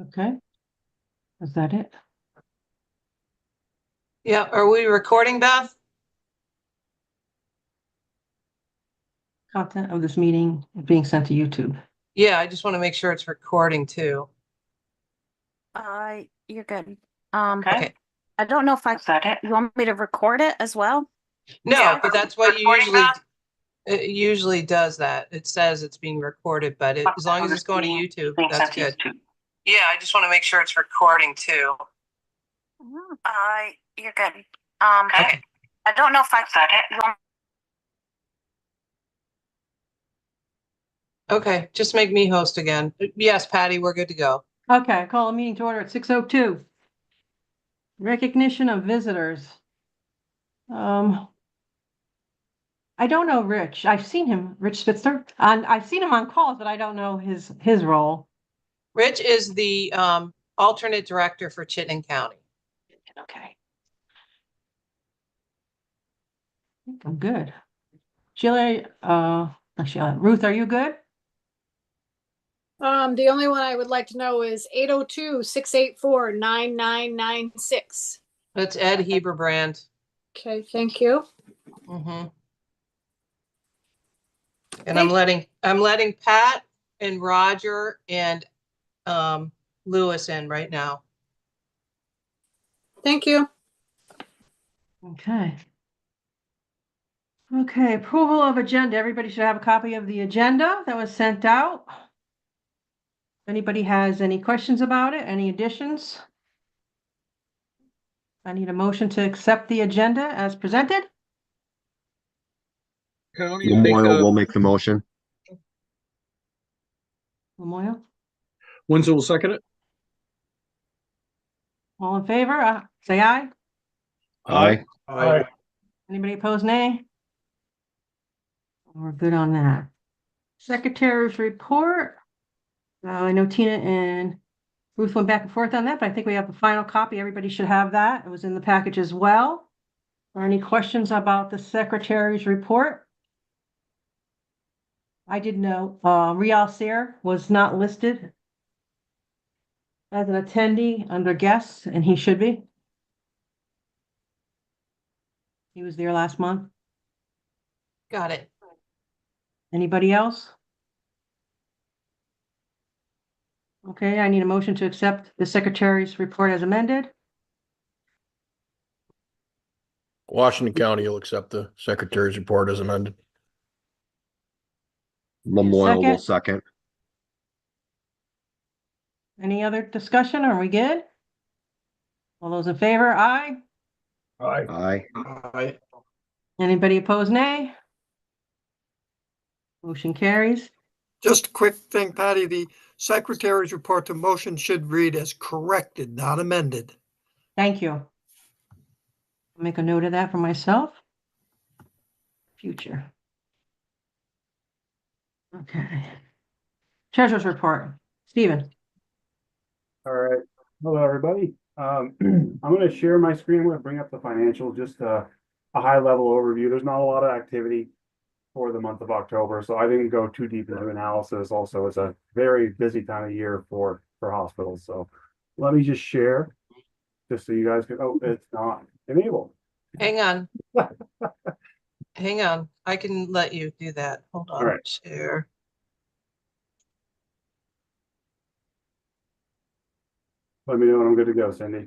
Okay. Is that it? Yeah, are we recording, Beth? Content of this meeting being sent to YouTube. Yeah, I just want to make sure it's recording too. You're good. Okay. I don't know if Is that it? you want me to record it as well? No, but that's what you Recording, usually, Beth? it usually does that. It says it's being recorded, but as long as it's going to YouTube, Being that's sent to good. YouTube. Yeah, I just want to make sure it's recording too. You're good. Okay. I don't know if Is that it? you want Okay, just make me host again. Yes, Patty, we're good to go. Okay, call a meeting to order at 6:02. Recognition of visitors. I don't know Rich. I've seen him, Rich Spitzer, and I've seen him on calls, but I don't know his role. Rich is the alternate director for Chittenden County. Okay. I think I'm good. Sheila, not Sheila, Ruth, are you good? The only one I would like to know is 802-684-9996. That's Ed Heberbrand. Okay, thank you. Mm-hmm. And I'm letting Pat and Roger and Lewis in right now. Thank you. Okay. Okay, approval of agenda. Everybody should have a copy of the agenda that was sent out. Anybody has any questions about it? Any additions? I need a motion to accept the agenda as presented. Lamoille will make the motion. Lamoille, Wenzel will second it. all in favor, say aye. Aye. Aye. Anybody opposed, nay? We're good on that. Secretary's report. I know Tina and Ruth went back and forth on that, but I think we have the final copy. Everybody should have that. It was in the package as well. Are any questions about the secretary's report? I did know, Rial Sear was not listed as an attendee under guests, and he should be. He was there last month. Got it. Anybody else? Okay, I need a motion to accept the secretary's report as amended. Washington County will accept the secretary's report as amended. Lamoille will second. Any other discussion? Are we good? All those in favor, aye. Aye. Aye. Aye. Anybody opposed, nay? Motion carries. Just a quick thing, Patty, the secretary's report to motion should read as corrected, not amended. Thank you. I'll make a note of that for myself. Future. Okay. Treasurer's report. Stephen. All right. Hello, everybody. I'm going to share my screen. I'm going to bring up the financials, just a high level overview. There's not a lot of activity for the month of October, so I didn't go too deep into analysis. Also, it's a very busy time of year for hospitals. So let me just share, just so you guys can, oh, it's not enabled. Hang on. Hang on. I can let you do that. Hold on. All right. Share. Let me know when I'm good to go, Cindy.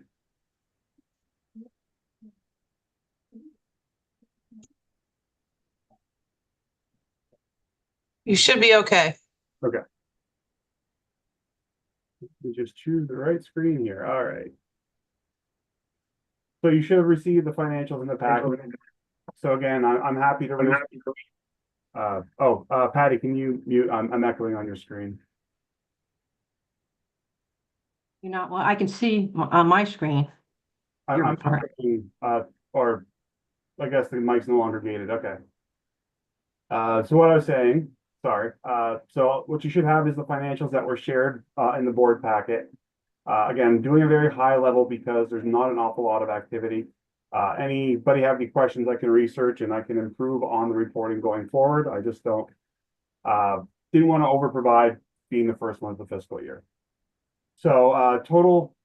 You should be okay. Okay. You just choose the right screen here. All right. So you should have received the financials in the packet. So again, I'm happy to. Patty, can you mute? I'm echoing on your screen. You're not, well, I can see on my screen. I'm talking, or I guess the mic's no longer gated. Okay. So what I was saying, sorry. So what you should have is the financials that were shared in the board packet. Again, doing a very high level because there's not an awful lot of activity. Anybody have any questions I can research and I can improve on the reporting going forward. I just didn't want to over provide being the first month of the fiscal year. So total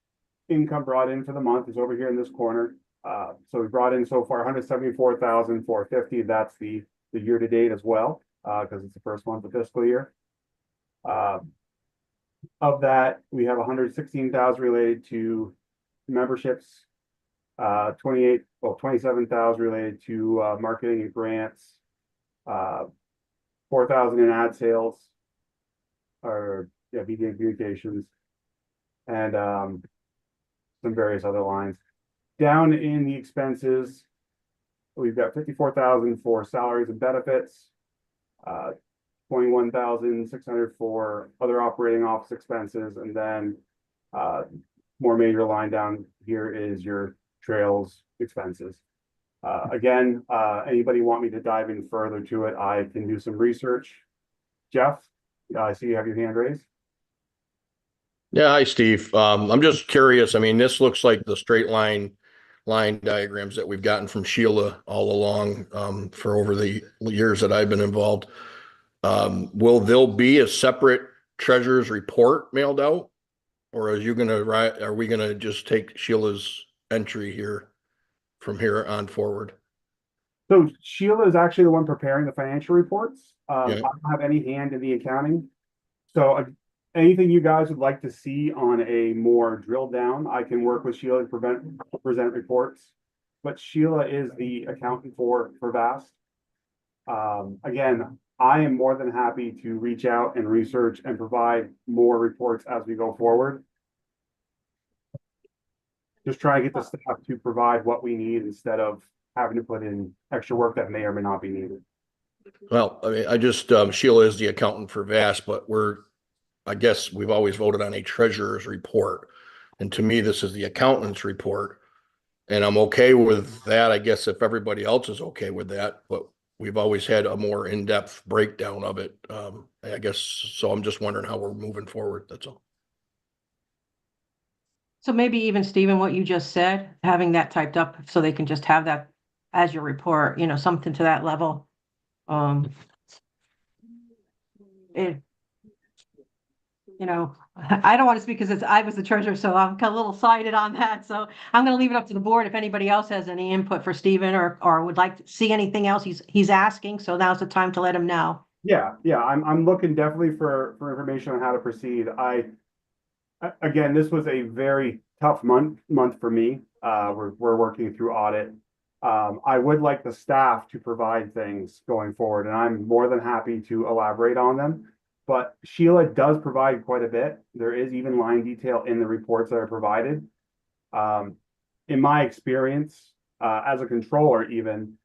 income brought in for the month is over here in this corner. So we brought in so far 174,450. That's the year to date as well, because it's the first month of fiscal year. Of that, we have 116,000 related to memberships, 27,000 related to marketing and grants, 4,000 in ad sales, or media communications, and some various other lines. Down in the expenses, we've got 54,000 for salaries and benefits, 21,600 for other operating office expenses, and then more major line down here is your trails expenses. Again, anybody want me to dive in further to it, I can do some research. Jeff, I see you have your hand raised. Yeah, hi, Steve. I'm just curious. I mean, this looks like the straight line diagrams that we've gotten from Sheila all along for over the years that I've been involved. Will there be a separate treasurer's report mailed out? Or are we gonna just take Sheila's entry here from here on forward? So Sheila is actually the one preparing the financial reports. I Yeah. don't have any hand in the accounting. So anything you guys would like to see on a more drill down, I can work with Sheila to present reports. But Sheila is the accountant for VAST. Again, I am more than happy to reach out and research and provide more reports as we go forward. Just try to get the staff to provide what we need instead of having to put in extra work that may or may not be needed. Well, I mean, I just, Sheila is the accountant for VAS, but I guess we've always voted on a treasurer's report. And to me, this is the accountant's report. And I'm okay with that, I guess, if everybody else is okay with that, but we've always had a more in-depth breakdown of it. I guess, so I'm just wondering how we're moving forward, that's all. So maybe even Stephen, what you just said, having that typed up so they can just have that as your report, something to that level. I don't want to speak because I was the treasurer, so I'm kind of a little sided on that. So I'm going to leave it up to the board if anybody else has any input for Stephen or would like to see anything else he's asking. So now's the time to let him know. Yeah, I'm looking definitely for information on how to proceed. Again, this was a very tough month for me. We're working through audit. I would like the staff to provide things going forward, and I'm more than happy to elaborate on them. But Sheila does provide quite a bit. There is even line detail in the reports that are provided. In my experience, as a controller, even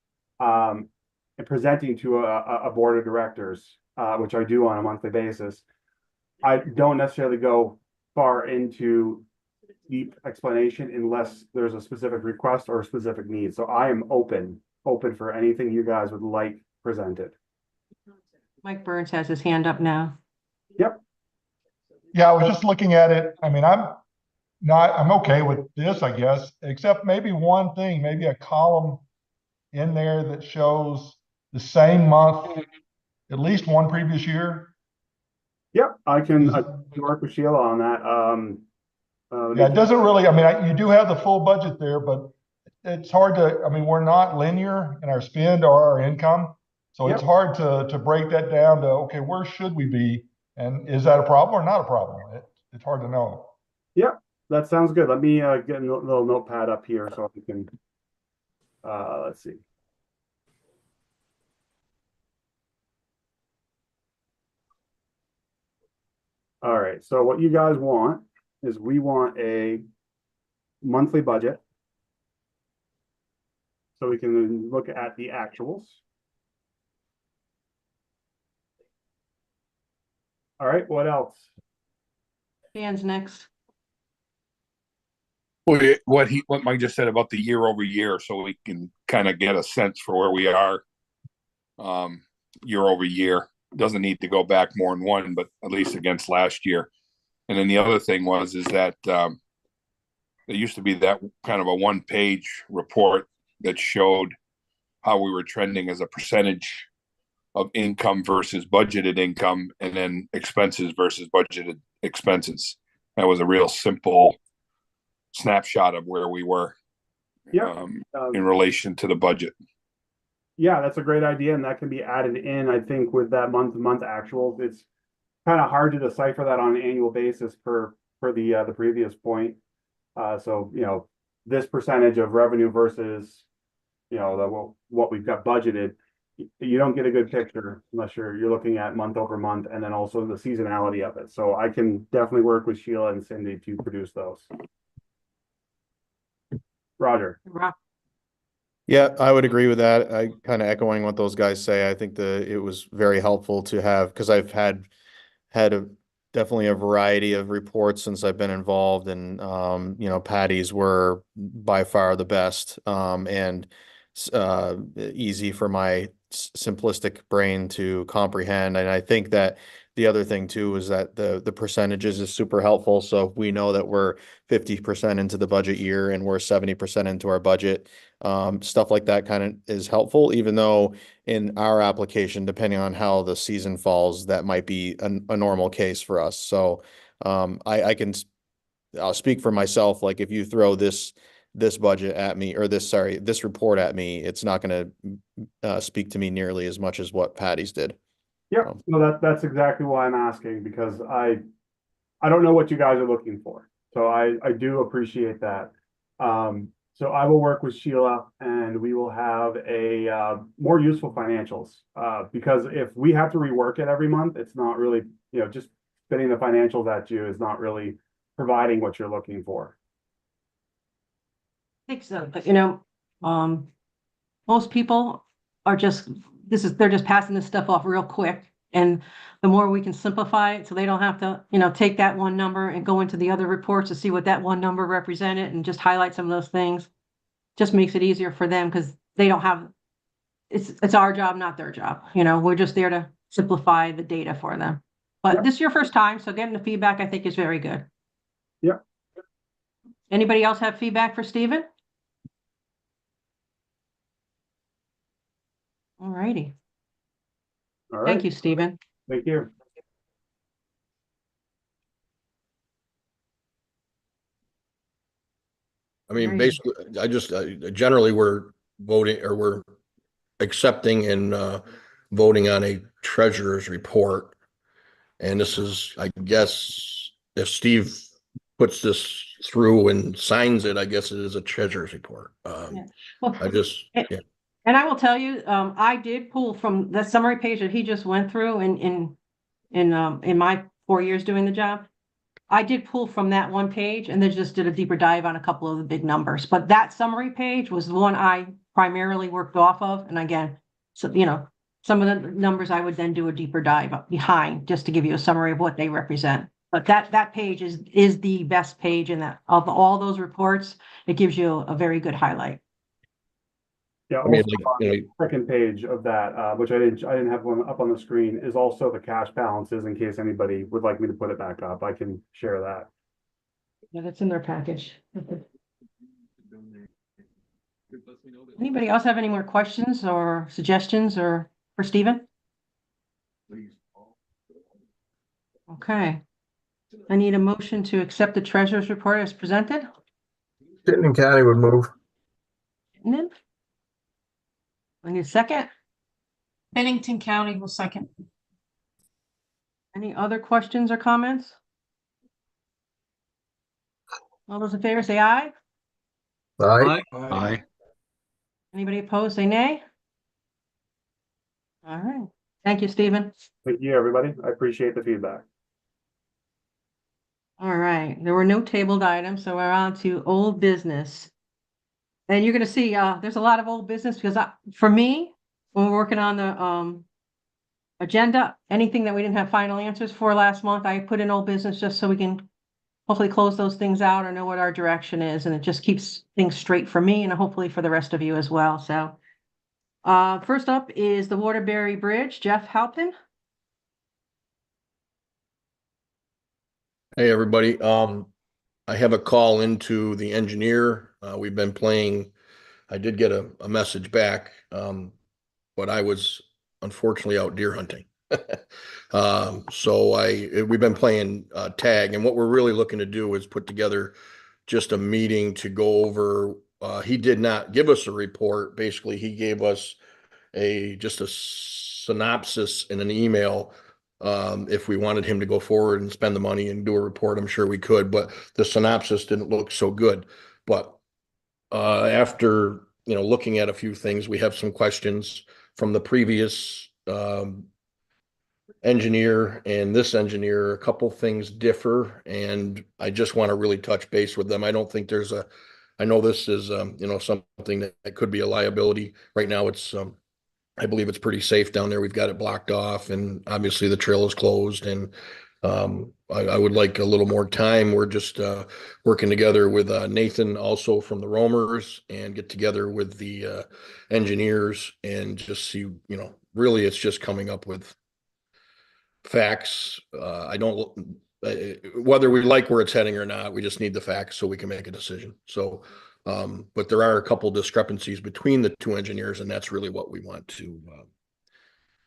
presenting to a board of directors, which I do on a monthly basis, I don't necessarily go far into deep explanation unless there's a specific request or a specific need. So I am open for anything you guys would like presented. Mike Burns has his hand up now. Yep. Yeah, I was just looking at it. I mean, I'm okay with this, I guess, except maybe one thing, maybe a column in there that shows the same month, at least one previous year. Yep, I can work with Sheila on that. Yeah, it doesn't really, I mean, you do have the full budget there, but it's hard I mean, we're not linear in our spend or our income. So it's hard to break that down to, okay, where should we be? And is that a problem or not a problem? It's hard to know. Yep, that sounds good. Let me get a little notepad up here so we can, let's see. All right, so what you guys want is we want a monthly budget. So we can look at the actuals. All right, what else? Dan's next. What Mike just said about the year over year, so we can kind of get a sense for where we are year over year. Doesn't need to go back more than one, but at least against last year. And then the other thing is that there used to be that kind of a one-page report that showed how we were trending as a percentage of income versus budgeted income, and then expenses versus budgeted expenses. That was a real simple snapshot of where we were Yeah. in relation to the budget. Yeah, that's a great idea, and that can be added in, I think, with that month-to-month actuals. It's kind of hard to decipher that on an annual basis per the previous point. So, this percentage of revenue versus, what we've got budgeted, you don't get a good picture unless you're looking at month over month, and then also the seasonality of it. So I can definitely work with Sheila and Cindy to produce those. Roger. Yeah, I would agree with that. I kind of echoing what those guys say. I think it was very helpful to have, because I've had definitely a variety of reports since I've been involved, and Patty's were by far the best, and easy for my simplistic brain to comprehend. And I think that the other thing too is that the percentages is super helpful. So if we know that we're 50% into the budget year and we're 70% into our budget, stuff like that kind of is helpful, even though in our application, depending on how the season falls, that might be a normal case for us. So I'll speak for myself. Like if you throw this budget at me, or this report at me, it's not going to speak to me nearly as much as what Patty's did. Yeah, no, that's exactly why I'm asking, because I don't know what you guys are looking for. So I do appreciate that. So I will work with Sheila, and we will have a more useful financials. Because if we have to rework it every month, it's not really, just spitting the financials at you is not really providing what you're looking for. I think so, but most people are they're just passing this stuff off real quick. And the more we can simplify it, so they don't have to, take that one number and go into the other reports to see what that one number represented and just highlight some of those things. Just makes it easier for them, because they don't have, it's our job, not their job. We're just there to simplify the data for them. But This is your first time, so getting the feedback, I think, is very good. Yeah. Anybody else have feedback for Stephen? All righty. All right. Thank you, Stephen. Thank you. I mean, Right. basically, generally we're voting, or we're accepting and voting on a treasurer's report. And this is, I guess, if Steve puts this through and signs it, I guess it is a treasurer's report. Yeah. Well, yeah. And I will tell you, I did pull from the summary page that he just went through in my 4 years doing the job. I did pull from that one page and then just did a deeper dive on a couple of the big numbers. But that summary page was the one I primarily worked off of. And again, so some of the numbers I would then do a deeper dive behind, just to give you a summary of what they represent. But that page is the best page in that of all those reports. It gives you a very good highlight. Yeah, I mean, also on the second page of that, which I didn't have one up on the screen, is also the cash balances, in case anybody would like me to put it back up. I can share that. Yeah, that's in their package. Anybody else have any more questions or suggestions or for Stephen? Okay. I need a motion to accept the treasurer's report as presented. Chittenden County would move. Chittenden? I need a second. Bennington County will second. Any other questions or comments? All those in favor say aye. Aye. Aye. Anybody opposed, say nay. All right. Thank you, Stephen. Thank you, everybody. I appreciate the feedback. All right. There were no tabled items, so we're on to old business. And you're going to see there's a lot of old business, because for me, when we're working on the agenda, anything that we didn't have final answers for last month, I put in old business just so we can hopefully close those things out or know what our direction is. And it just keeps things straight for me and hopefully for the rest of you as well. So first up is the Waterbury Bridge. Jeff Halpton. Hey, everybody. I have a call into the engineer. We've been playing. I did get a message back, but I was unfortunately out deer hunting. We've been playing tag, and what we're really looking to do is put together just a meeting to go over. He did not give us a report. Basically, he gave us just a synopsis in an email. If we wanted him to go forward and spend the money and do a report, I'm sure we could, but the synopsis didn't look so good. But after, looking at a few things, we have some questions from the previous engineer and this engineer. A couple things differ, and I just want to really touch base with them. I don't think I know this is, something that could be a liability. Right now, I believe it's pretty safe down there. We've got it blocked off, and obviously the trail is closed, and I would like a little more time. We're just working together with Nathan, also from the Roamers, and get together with the engineers and just see, really it's just coming up with facts. I don't, whether we like where it's heading or not, we just need the facts so we can make a decision. So, but there are a couple discrepancies between the two engineers, and that's really what we want to,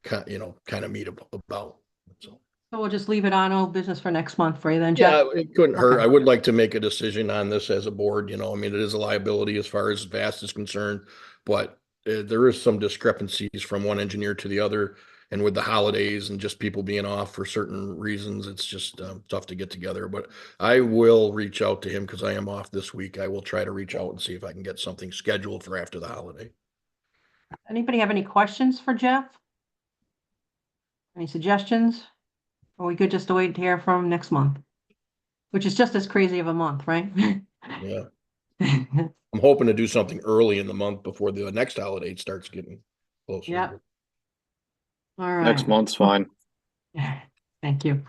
kind of meet about. So we'll just leave it on old business for next month for you then, Jeff? yeah, it couldn't hurt. Okay. I would like to make a decision on this as a board, I mean, it is a liability as far as VAST is concerned, but there is some discrepancies from one engineer to the other. And with the holidays and just people being off for certain reasons, it's just tough to get together. But I will reach out to him because I am off this week. I will try to reach out and see if I can get something scheduled for after the holiday. Anybody have any questions for Jeff? Any suggestions? Or are we good just to wait to hear from him next month? Which is just as crazy of a month, right? Yeah. I'm hoping to do something early in the month before the next holiday starts getting closer. Yeah. All right. Next month's fine. Thank you.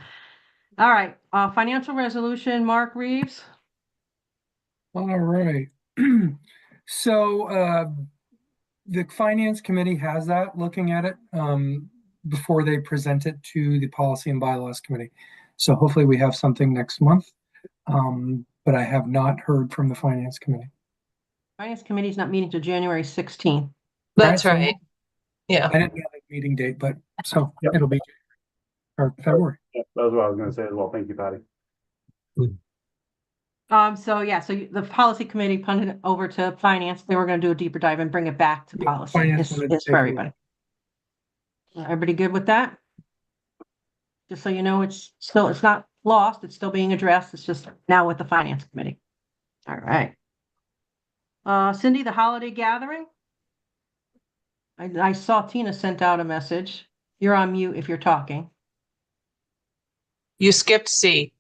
All right, financial resolution, Mark Reeves. All right. So the finance committee has that, looking at it before they present it to the policy and bylaws committee. So hopefully we have something next month. But I have not heard from the finance committee. Finance committee is not meeting till January 16th. That's right. Yeah. I didn't know the meeting date, but so it'll be or February. Yeah, that's what I was going to say as well. Thank you, Patty. So the policy committee punted it over to finance. They were going to do a deeper dive and bring it back to policy. Finance It's for everybody. Everybody good with that? Just so you know, it's not lost. It's still being addressed. It's just now with the finance committee. All right. Cindy, the holiday gathering. I saw Tina sent out a message. You're on mute if you're talking. You skipped C.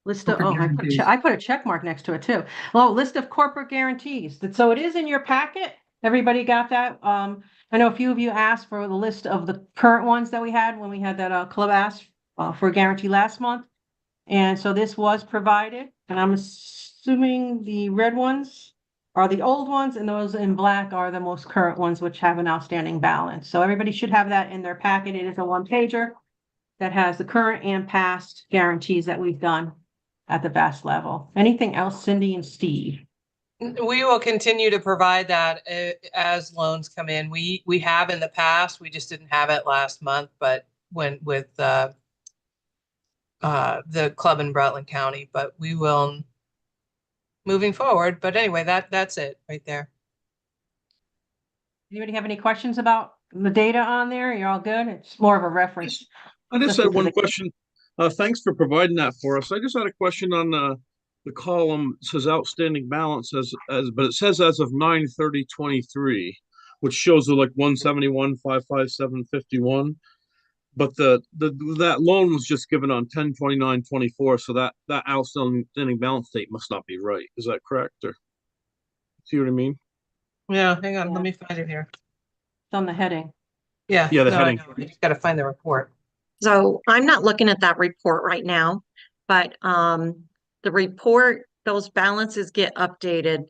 List of, I put a check mark next to it too. Well, list of corporate guarantees. So it is in your packet. Everybody got that? I know a few of you asked for the list of the current ones that we had when we had that club ask for a guarantee last month. And so this was provided, and I'm assuming the red ones are the old ones, and those in black are the most current ones, which have an outstanding balance. So everybody should have that in their packet. It is a one-pager that has the current and past guarantees that we've done at the VAST level. Anything else, Cindy and Steve? We will continue to provide that as loans come in. We have in the past. We just didn't have it last month, but with the club in Rutland County, but we will moving forward. But anyway, that's it right there. Anybody have any questions about the data on there? You're all good? It's more of a reference. I just had one question. Thanks for providing that for us. I just had a question on the column. It says outstanding balance but it says as of 9/30/23, which shows like 171,557.51. But that loan was just given on 10/29/24, so that outstanding balance date must not be right. Is that correct? Or see what I mean? Yeah, hang on, let me find it here. It's on the heading. Yeah, the heading. I just got to find the report. So I'm not looking at that report right now, but the report, those balances get updated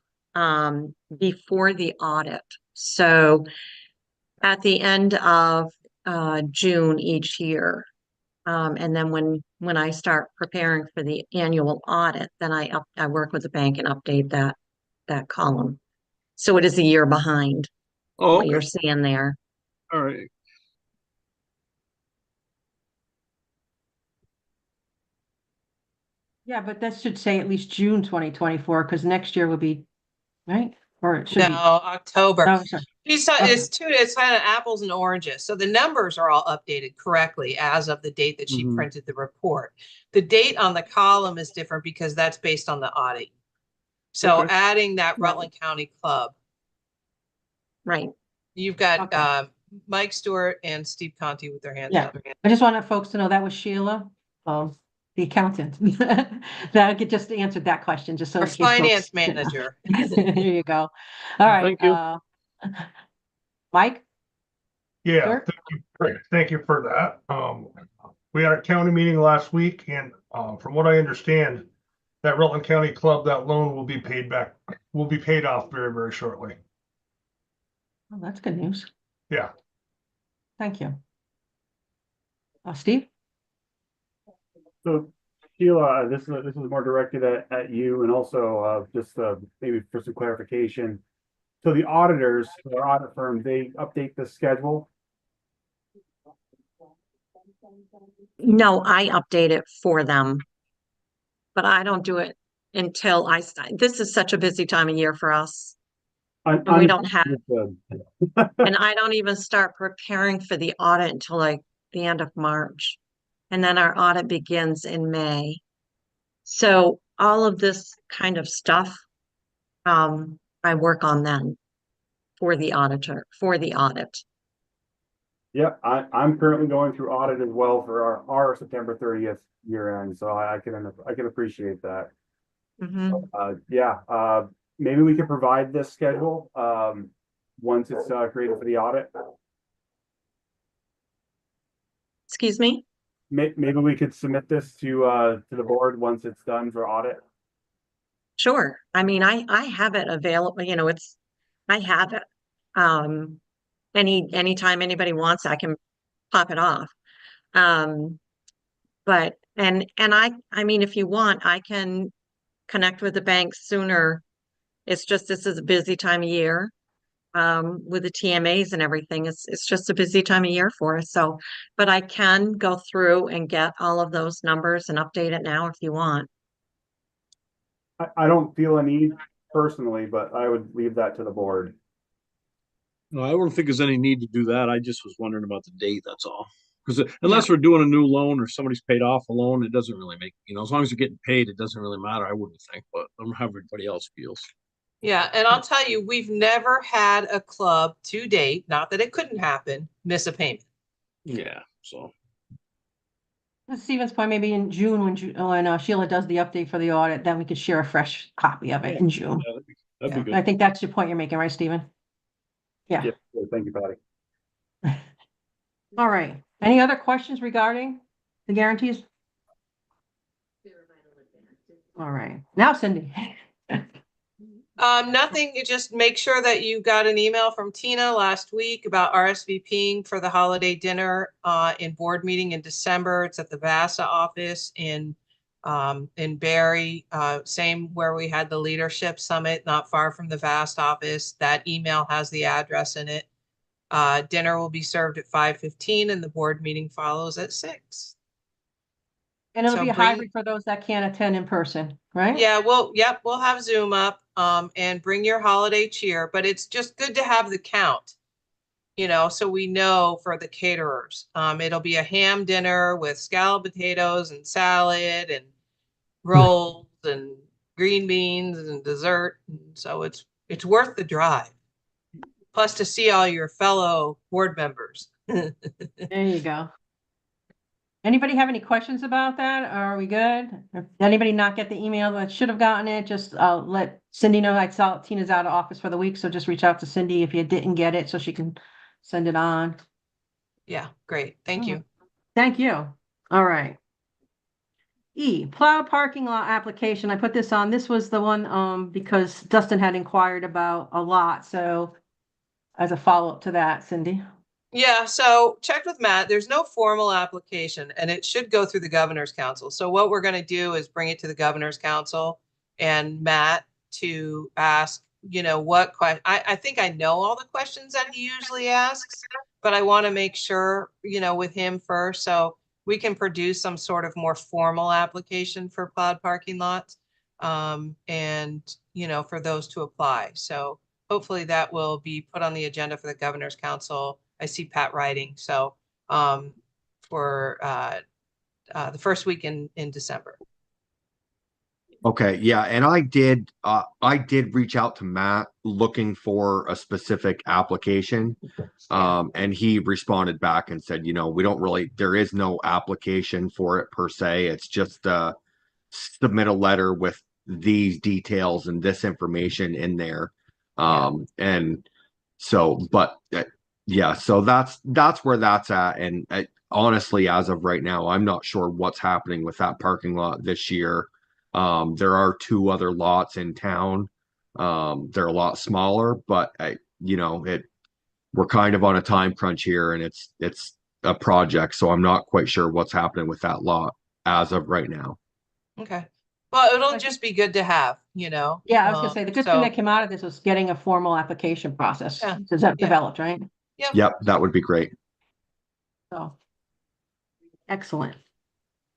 before the audit. So at the end of June each year, and then when I start preparing for the annual audit, then I work with the bank and update that column. So it is a year behind what you're seeing there. All right. Yeah, but that should say at least June 2024, because next year will be, right? Or it should No, be. October. Oh, sorry. It's kind of apples and oranges. So the numbers are all updated correctly as of the date that she Mhm. printed the report. The date on the column is different because that's based on the audit. So Okay. adding that Rutland County Club, Right. you've got Okay. Mike Stewart and Steve Conti with their hands Yeah. up. I just wanted folks to know that was Sheila, the accountant. That could just answered that question, just so. Our in case folks finance didn't know. manager. There you go. All right. Thank you. Mike? Yeah, Sure. thank you for that. We had a county meeting last week and, from what I understand, that Rutland County Club, that loan will be paid off very, very shortly. Oh, that's good news. Yeah. Thank you. Steve? So Sheila, this is more directed at you and also just maybe for some clarification. So the auditors, our audit firm, they update the schedule. No, I update it for them. But I don't do it until this is such a busy time of year for us. And we don't have, and I don't even start preparing for the audit until like the end of March. And then our audit begins in May. So all of this kind of stuff, I work on then for the audit. Yeah, I'm currently going through audit as well for our September 30th year end, so I can appreciate that. Mhm. Maybe we can provide this schedule once it's created for the audit. Excuse me? Maybe we could submit this to the board once it's done for audit. Sure. I mean, I have it available, I have it. Anytime anybody wants, I can pop it off. But I mean, if you want, I can connect with the bank sooner. It's just this is a busy time of year. With the TMAs and everything. It's just a busy time of year for us. So, but I can go through and get all of those numbers and update it now if you want. I don't feel a need personally, but I would leave that to the board. No, I don't think there's any need to do that. I just was wondering about the date, that's all. Because unless we're doing a new loan or somebody's paid off a loan, it doesn't really make, as long as you're getting paid, it doesn't really matter, I wouldn't think, but I don't know how everybody else feels. Yeah, and I'll tell you, we've never had a club to date, not that it couldn't happen, miss a payment. Yeah, so. To Stephen's point, maybe in June when Sheila does the update for the audit, then we could share a fresh copy of it in June. Yeah, that'd be good. I think that's your point you're making, right, Stephen? Yeah. Yeah, thank you, Patty. All right. Any other questions regarding the guarantees? All right. Now, Cindy. Nothing, you just make sure that you got an email from Tina last week about RSVPing for the holiday dinner in board meeting in December. It's at the VASA office in Barry, same where we had the leadership summit, not far from the VAST office. That email has the address in it. Dinner will be served at 5:15 and the board meeting follows at 6. And it'll So be a bring- hybrid for those that can't attend in person, right? Yeah, we'll have Zoom up, and bring your holiday cheer, but it's just good to have the count, so we know for the caterers. It'll be a ham dinner with scalloped potatoes and salad and rolls and green beans and dessert. So it's worth the drive. Plus to see all your fellow board members. There you go. Anybody have any questions about that? Are we good? If anybody not get the email that should have gotten it, just let Cindy know. I saw Tina's out of office for the week, so just reach out to Cindy if you didn't get it so she can send it on. Yeah, great. Thank you. Thank you. All right. Plow parking lot application. I put this on. This was the one because Dustin had inquired about a lot. So as a follow-up to that, Cindy. Yeah, so checked with Matt. There's no formal application and it should go through the governor's council. So what we're going to do is bring it to the governor's council and Matt to ask, what question. I think I know all the questions that he usually asks, but I want to make sure, with him first. So we can produce some sort of more formal application for plowed parking lots. And, you know, for those to apply. So hopefully that will be put on the agenda for the Governor's Council. I see Pat writing. So, for, the first week in December. Okay, yeah, and I did reach out to Matt looking for a specific application. And he responded back and said, you know, there is no application for it per se. It's just submit a letter with these details and this information in there. And so, but yeah, so that's where that's at. And honestly, as of right now, I'm not sure what's happening with that parking lot this year. There are 2 other lots in town. They're a lot smaller, but you know, we're kind of on a time crunch here, and it's a project, so I'm not quite sure what's happening with that lot as of right now. Okay. Well, it'll just be good to have, you know. Yeah, I was gonna say, the good thing that came out of this was getting a formal application process. Yeah. Does that developed, right? Yep, that would be great. So, excellent.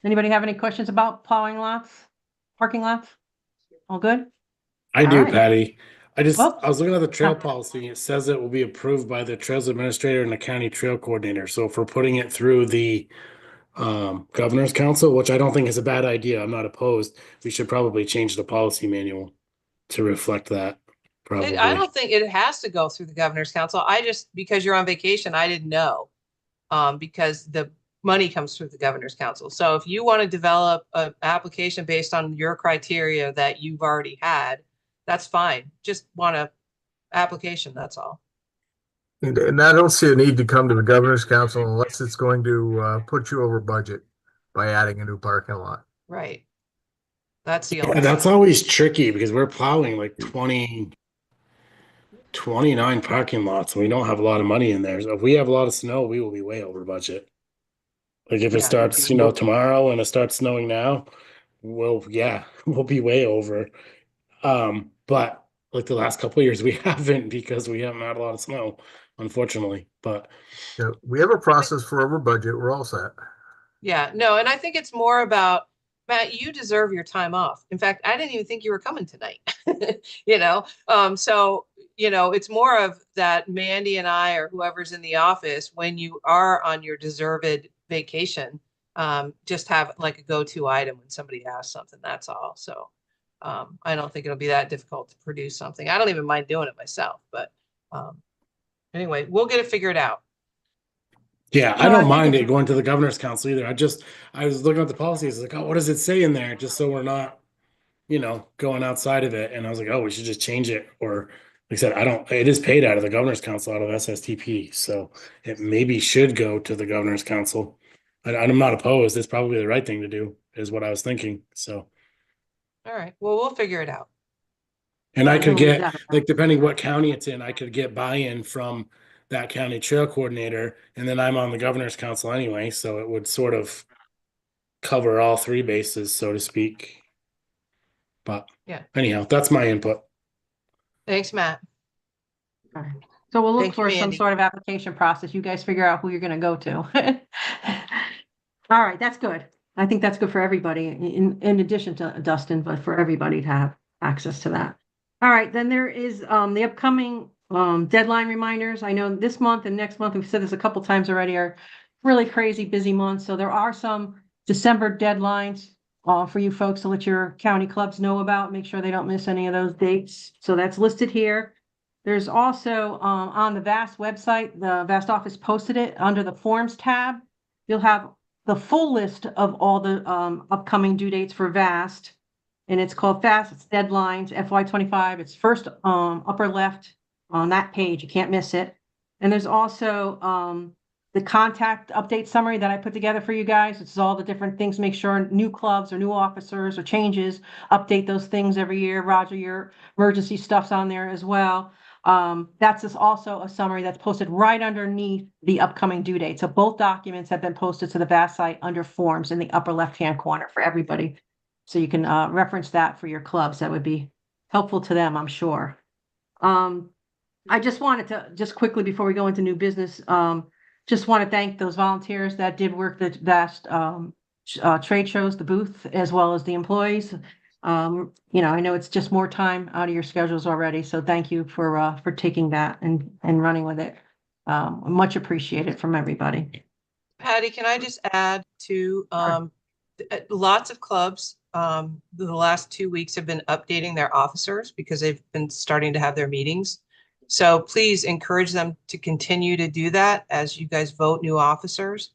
Anybody have any questions about plowing lots, parking lots? All good? I do, All right. Patty. I Well, was looking at the trail policy. It says it will be approved by the trails administrator and the county trail coordinator. So if we're putting it through the governor's council, which I don't think is a bad idea, I'm not opposed. We should probably change the policy manual to reflect that. Probably. I don't think it has to go through the Governor's Council. Because you're on vacation, I didn't know. Because the money comes through the Governor's Council. So if you want to develop an application based on your criteria that you've already had, that's fine. Just want a application, that's all. And I don't see a need to come to the Governor's Council unless it's going to put you over budget by adding a new parking lot. Right. That's the Yeah, only. that's always tricky because we're plowing like 29 parking lots and we don't have a lot of money in there. So if we have a lot of snow, we will be way over budget. Like if it starts, you know, tomorrow and it starts snowing now, we'll be way over. But like the last couple of years, we haven't because we haven't had a lot of snow, unfortunately. But yeah, we have a process for over budget. We're all set. Yeah, no, and I think it's more about, Matt, you deserve your time off. In fact, I didn't even think you were coming tonight. You know, so, you know, it's more of that Mandy and I or whoever's in the office when you are on your deserved vacation, just have like a go-to item when somebody asks something, that's all. So I don't think it'll be that difficult to produce something. I don't even mind doing it myself, but anyway, we'll get it figured out. yeah, I don't mind it going to the governor's council either. I was looking at the policies, like, oh, what does it say in there? Just so we're not, you know, going outside of it. And I was like, oh, we should just change it. Or like I said, it is paid out of the governor's council, out of SSTP. So it maybe should go to the governor's council. I'm not opposed. It's probably the right thing to do, is what I was thinking. So. All right, well, we'll figure it out. And I could get, like, depending what county it's in, I could get buy-in from that county trail coordinator, and then I'm on the governor's council anyway, so it would sort of cover all 3 bases, so to speak. But yeah, anyhow, that's my input. Thanks, Matt. All right. So we'll look for some sort of application process. You guys figure out who you're going to go to. All right, that's good. I think that's good for everybody, in addition to Dustin, but for everybody to have access to that. All right, then there is the upcoming deadline reminders. I know this month and next month, we've said this a couple times already, are really crazy busy months. So there are some December deadlines for you folks to let your county clubs know about. Make sure they don't miss any of those dates. So that's listed here. There's also on the VAST website, the VAST office posted it under the forms tab. You'll have the full list of all the upcoming due dates for VAST. And it's called VAST, it's deadlines, FY25. It's first upper left on that page. You can't miss it. And there's also the contact update summary that I put together for you guys. It's all the different things. Make sure new clubs or new officers or changes, update those things every year. Roger, your emergency stuff's on there as well. That's just also a summary that's posted right underneath the upcoming due date. So both documents have been posted to the VAST site under forms in the upper left-hand corner for everybody. So you can reference that for your clubs. That would be helpful to them, I'm sure. I just wanted to, just quickly before we go into new business, just want to thank those volunteers that did work the vast trade shows, the booth, as well as the employees. You know, I know it's just more time out of your schedules already, so thank you for taking that and running with it. Much appreciated from everybody. Patty, can I just add to lots of clubs the last 2 weeks have been updating their officers because they've been starting to have their meetings. So please encourage them to continue to do that as you guys vote new officers,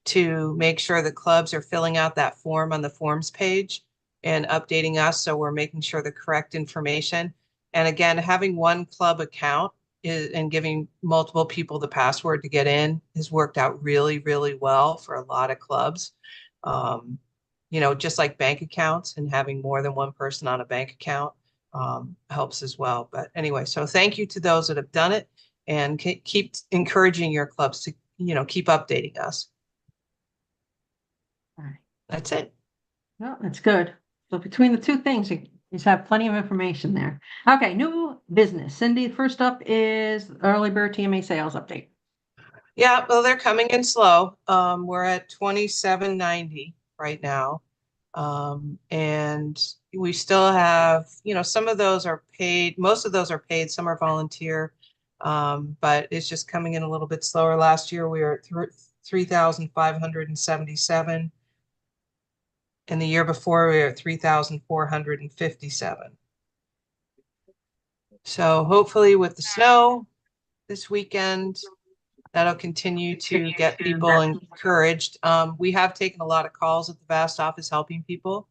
to make sure the clubs are filling out that form on the forms page and updating us so we're making sure the correct information. And again, having one club account and giving multiple people the password to get in has worked out really, really well for a lot of clubs. You know, just like bank accounts, and having more than one person on a bank account helps as well. But anyway, so thank you to those that have done it, and keep encouraging your clubs to, you know, keep updating us. All right. That's it. Well, that's good. So between the two things, you just have plenty of information there. Okay, new business. Cindy, first up is early bird TMA sales update. Yeah, well, they're coming in slow. We're at 2790 right now. And we still have, you know, some of those are paid, most of those are paid, some are volunteer. But it's just coming in a little bit slower. Last year we were at 3,577. And the year before we were at 3,457. So hopefully with the snow this weekend, that'll continue to get people encouraged. We have taken a lot of calls at the VAST office helping people.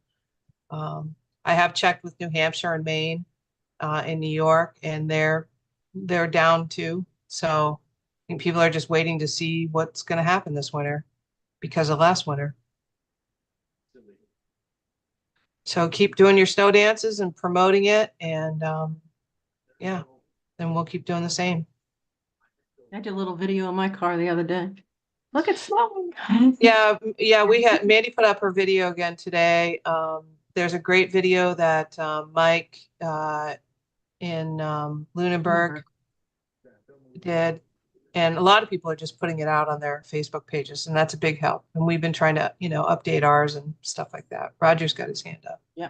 I have checked with New Hampshire and Maine, in New York, and they're down too. So I think people are just waiting to see what's going to happen this winter because of last winter. So keep doing your snow dances and promoting it, and yeah, then we'll keep doing the same. I did a little video in my car the other day. Look, it's snowing. Yeah, we had Mandy put up her video again today. There's a great video that Mike in Lunenburg did, and a lot of people are just putting it out on their Facebook pages, and that's a big help. And we've been trying to, you know, update ours and stuff like that. Roger's got his hand up. Yeah.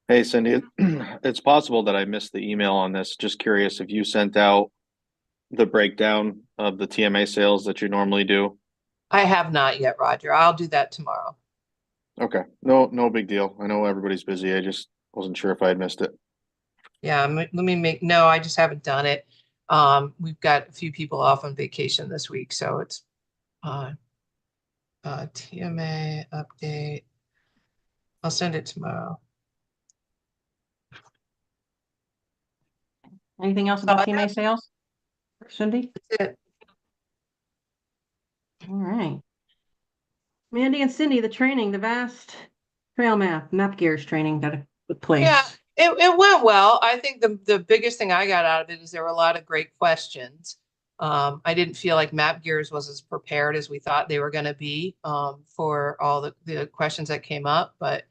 Hey, Cindy, it's possible that I missed the email on this. Just curious if you sent out the breakdown of the TMA sales that you normally do. I have not yet, Roger. I'll do that tomorrow. Okay. No big deal. I know everybody's busy. I just wasn't sure if I had missed it. Yeah, no, I just haven't done it. We've got a few people off on vacation this week, so it's TMA update. I'll send it tomorrow. Anything else about TMA sales? Cindy? That's it. All right. Mandy and Cindy, the training, the vast trail map gears training that took place. Yeah, it went well. I think the biggest thing I got out of it is there were a lot of great questions. I didn't feel like Map Gears was as prepared as we thought they were going to be for all the questions that came up, but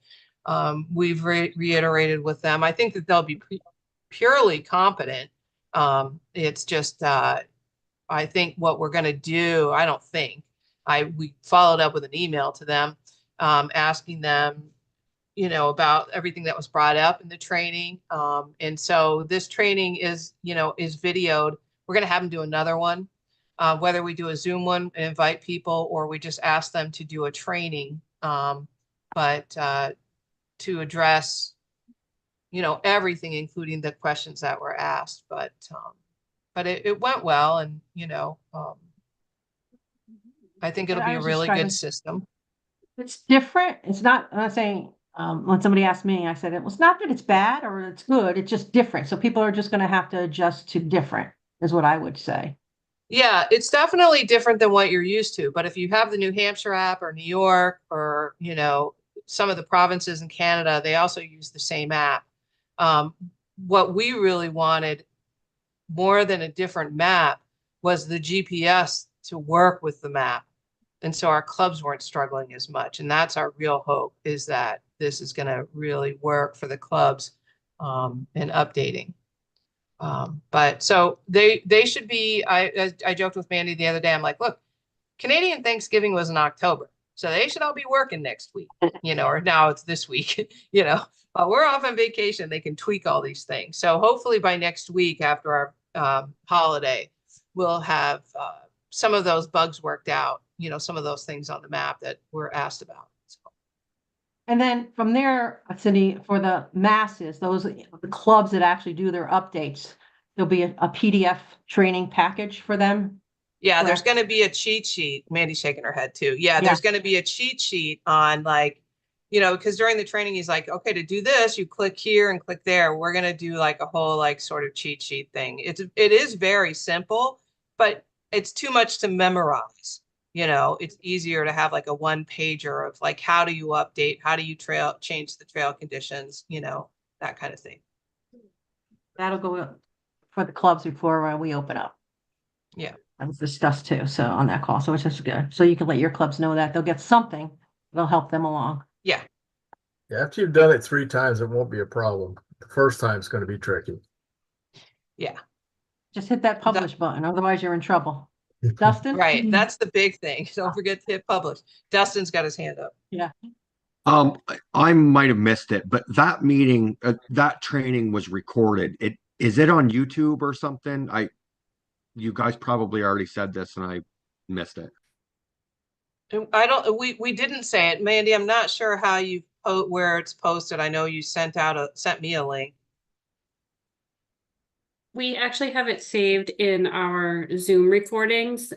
we've reiterated with them. I think that they'll be purely competent. It's just I think what we're going to do, we followed up with an email to them asking them, you know, about everything that was brought up in the training. And so this training is videoed. We're going to have them do another one, whether we do a Zoom one and invite people, or we just ask them to do a training, but to address, you know, everything, including the questions that were asked. But it went well, and, you know, I think it'll be a really good system. It's different. It's not, I'm not saying, when somebody asked me, I said, it's not that it's bad or it's good, it's just different. So people are just going to have to adjust to different, is what I would say. Yeah, it's definitely different than what you're used to. But if you have the New Hampshire app or New York, or, you know, some of the provinces in Canada, they also use the same app. What we really wanted more than a different map was the GPS to work with the map. And so our clubs weren't struggling as much. And that's our real hope, is that this is going to really work for the clubs in updating. But so they should be, I joked with Mandy the other day, I'm like, look, Canadian Thanksgiving was in October, so they should all be working next week, or now it's this week, but we're off on vacation. They can tweak all these things. So hopefully by next week after our holiday, we'll have some of those bugs worked out, some of those things on the map that we're asked about. So. And then from there, Cindy, for the masses, the clubs that actually do their updates, there'll be a PDF training package for them. Yeah, Correct. there's going to be a cheat sheet. Mandy's shaking her head too. Yeah, there's going to be a cheat sheet on because during the training, he's like, okay, to do this, you click here and click there. We're going to do like a whole sort of cheat sheet thing. It is very simple, but it's too much to memorize. It's easier to have like a one pager of like, how do you update? How do you change the trail conditions? That kind of thing. That'll go for the clubs before we open up. Yeah. That was discussed too, so on that call, so it's just good. So you can let your clubs know that they'll get something, that'll help them along. Yeah. After you've done it 3 times, it won't be a problem. The first time is going to be tricky. Yeah. Just hit that publish button, otherwise you're in trouble. Dustin? Right, that's the big thing. Don't forget to hit publish. Dustin's got his hand up. Yeah. I might have missed it, but that meeting, that training was recorded. Is it on YouTube or something? You guys probably already said this and I missed it. We didn't say it, Mandy. I'm not sure how where it's posted. I know you sent me a link. We actually have it saved in our Zoom recordings.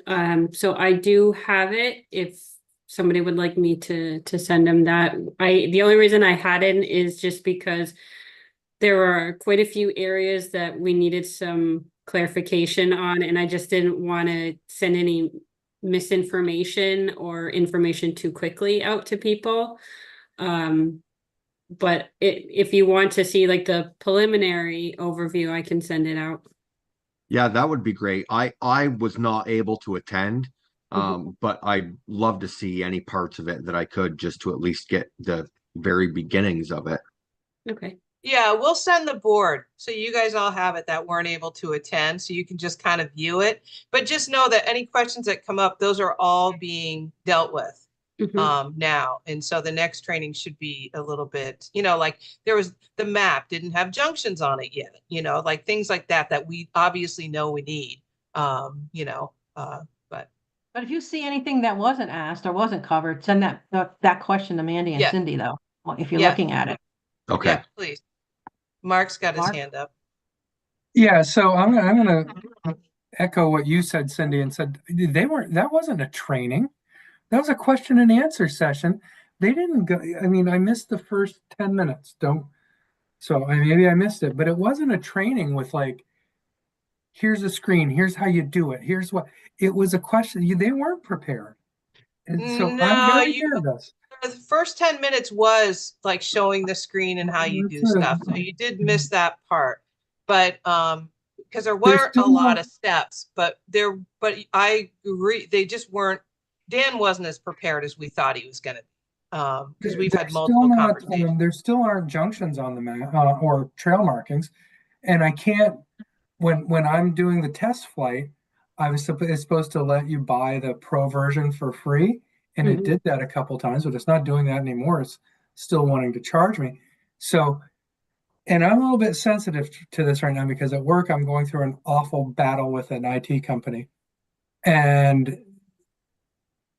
So I do have it if somebody would like me to send them that. The only reason I hadn't is just because there are quite a few areas that we needed some clarification on, and I just didn't want to send any misinformation or information too quickly out to people. But if you want to see like the preliminary overview, I can send it out. Yeah, that would be great. I was not able to attend, but I'd love to see any parts of it that I could, just to at least get the very beginnings of it. Okay. Yeah, we'll send the board so you guys all have it that weren't able to attend, so you can just kind of view it. But just know that any questions that come up, those are all being dealt with now. And so the next training should be a little bit, like there was the map didn't have junctions on it yet, like things like that we obviously know we need, But if you see anything that wasn't asked or wasn't covered, send that question to Mandy and Cindy though, if you're looking at it. Okay. Yeah, please. Mark's got his hand up. Yeah, so I'm gonna echo what you said, Cindy, and said that wasn't a training. That was a question and answer session. They didn't go, I mean, I missed the first 10 minutes. Maybe I missed it, but it wasn't a training with like, here's a screen, here's how you do it, here's what. It was a question, they weren't prepared. And so I'm very nervous. The first 10 minutes was like showing the screen and how you do stuff. So you did miss that part, but because there weren't a lot of steps, but I agree, they just weren't. Dan wasn't as prepared as we thought he was going to be, because we've had multiple conversations. There still aren't junctions on the map or trail markings, and I can't. When I'm doing the test flight, it's supposed to let you buy the pro version for free. And it did that a couple times, but it's not doing that anymore. It's still wanting to charge me. So, and I'm a little bit sensitive to this right now because at work, I'm going through an awful battle with an IT company. And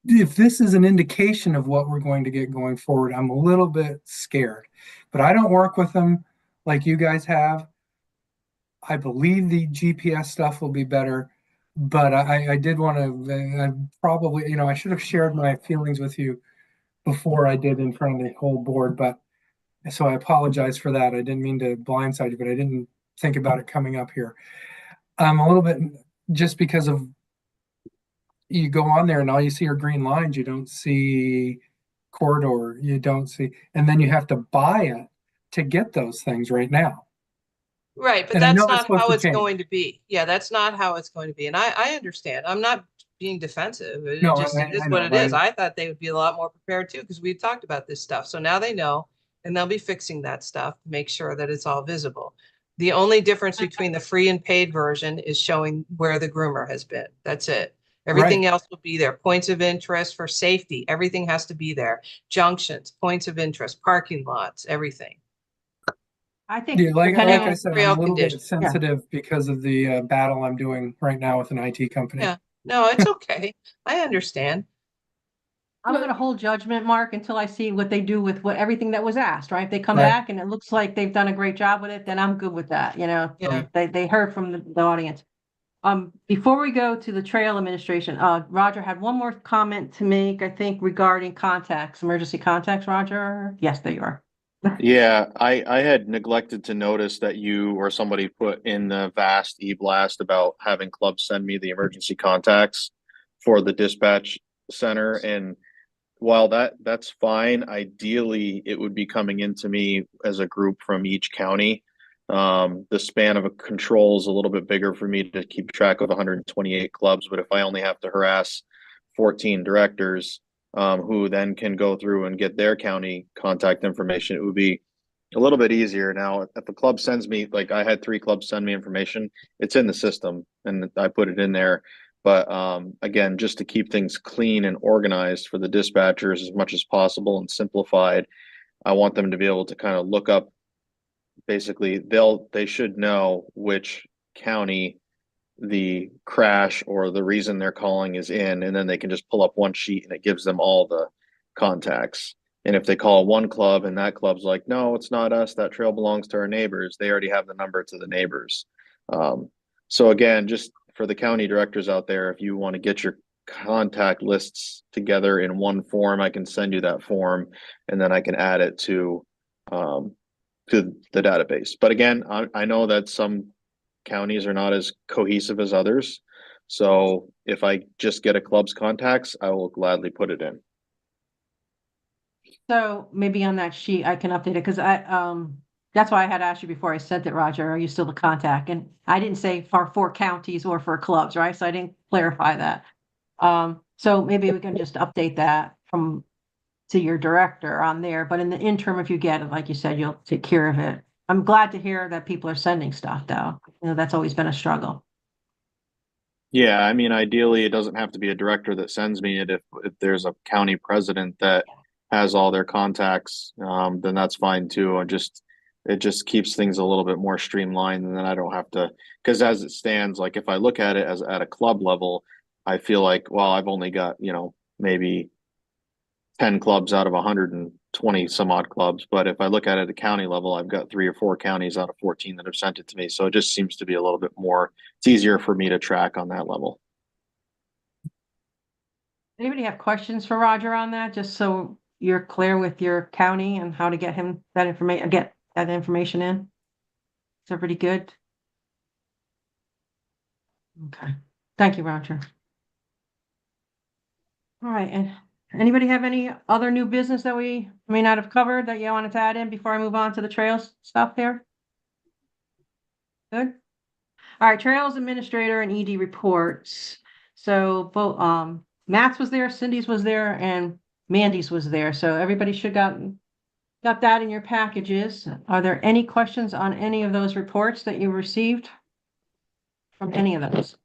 if this is an indication of what we're going to get going forward, I'm a little bit scared. But I don't work with them like you guys have. I believe the GPS stuff will be better. But I did want to, probably, I should have shared my feelings with you before I did in front of the whole board. But so I apologize for that. I didn't mean to blindside you, but I didn't think about it coming up here. I'm a little bit, just because of, you go on there and all you see are green lines. You don't see corridor. You don't see, and then you have to buy it to get those things right now. Right, but that's not how it's going to be. Yeah, that's not how it's going to be. And I understand. I'm not being defensive. It is what it is. I thought they would be a lot more prepared too, because we talked about this stuff. So now they know, and they'll be fixing that stuff to make sure that it's all visible. The only difference between the free and paid version is showing where the groomer has been. That's it. Everything else will be there. Points of interest for safety. Everything has to be there. Junctions, points of interest, parking lots, everything. I think Yeah, like depending I on said, trail I'm a little bit conditions. sensitive because of the battle I'm doing right now with an IT company. Yeah, no, it's okay. I understand. I'm gonna hold judgment, Mark, until I see what they do with everything that was asked, right? If they come Right. back and it looks like they've done a great job with it, then I'm good with that, you know? Yeah. They heard from the audience. Before we go to the trail administration, Roger had one more comment to make, I think, regarding contacts, emergency contacts, Roger? Yes, there you are. Yeah, I had neglected to notice that you or somebody put in the vast e-blast about having clubs send me the emergency contacts for the dispatch center. And while that's fine, ideally it would be coming into me as a group from each county. The span of a control is a little bit bigger for me to keep track of 128 clubs, but if I only have to harass 14 directors, who then can go through and get their county contact information, it would be a little bit easier. Now, if the club sends me, like I had 3 clubs send me information, it's in the system and I put it in there. But again, just to keep things clean and organized for the dispatchers as much as possible and simplified, I want them to be able to kind of look up. Basically, they should know which county the crash or the reason they're calling is in, and then they can just pull up one sheet and it gives them all the contacts. And if they call one club and that club's like, no, it's not us, that trail belongs to our neighbors, they already have the number to the neighbors. So again, just for the county directors out there, if you want to get your contact lists together in one form, I can send you that form and then I can add it to the database. But again, I know that some counties are not as cohesive as others. So if I just get a club's contacts, I will gladly put it in. So maybe on that sheet, I can update it, because that's why I had asked you before I sent it, Roger, are you still the contact? And I didn't say for 4 counties or for clubs, right? So I didn't clarify that. So maybe we can just update that to your director on there, but in the interim, if you get it, like you said, you'll take care of it. I'm glad to hear that people are sending stuff, though. You know, that's always been a struggle. Yeah, I mean, ideally, it doesn't have to be a director that sends me it. If there's a county president that has all their contacts, then that's fine too. It just keeps things a little bit more streamlined, and then I don't have to. Because as it stands, like if I look at it as at a club level, I feel like, well, I've only got maybe 10 clubs out of 120 some odd clubs. But if I look at it at a county level, I've got 3 or 4 counties out of 14 that have sent it to me. So it just seems to be a little bit more, it's easier for me to track on that level. Anybody have questions for Roger on that, just so you're clear with your county and how to get him that information, get that information in? Is that pretty good? Okay, thank you, Roger. All right, and anybody have any other new business that we may not have covered that you wanted to add in before I move on to the trails stuff here? Good. All right, trails administrator and ED reports. So both Matt's was there, Cindy's was there, and Mandy's was there. So everybody should got that in your packages. Are there any questions on any of those reports that you received from any of those?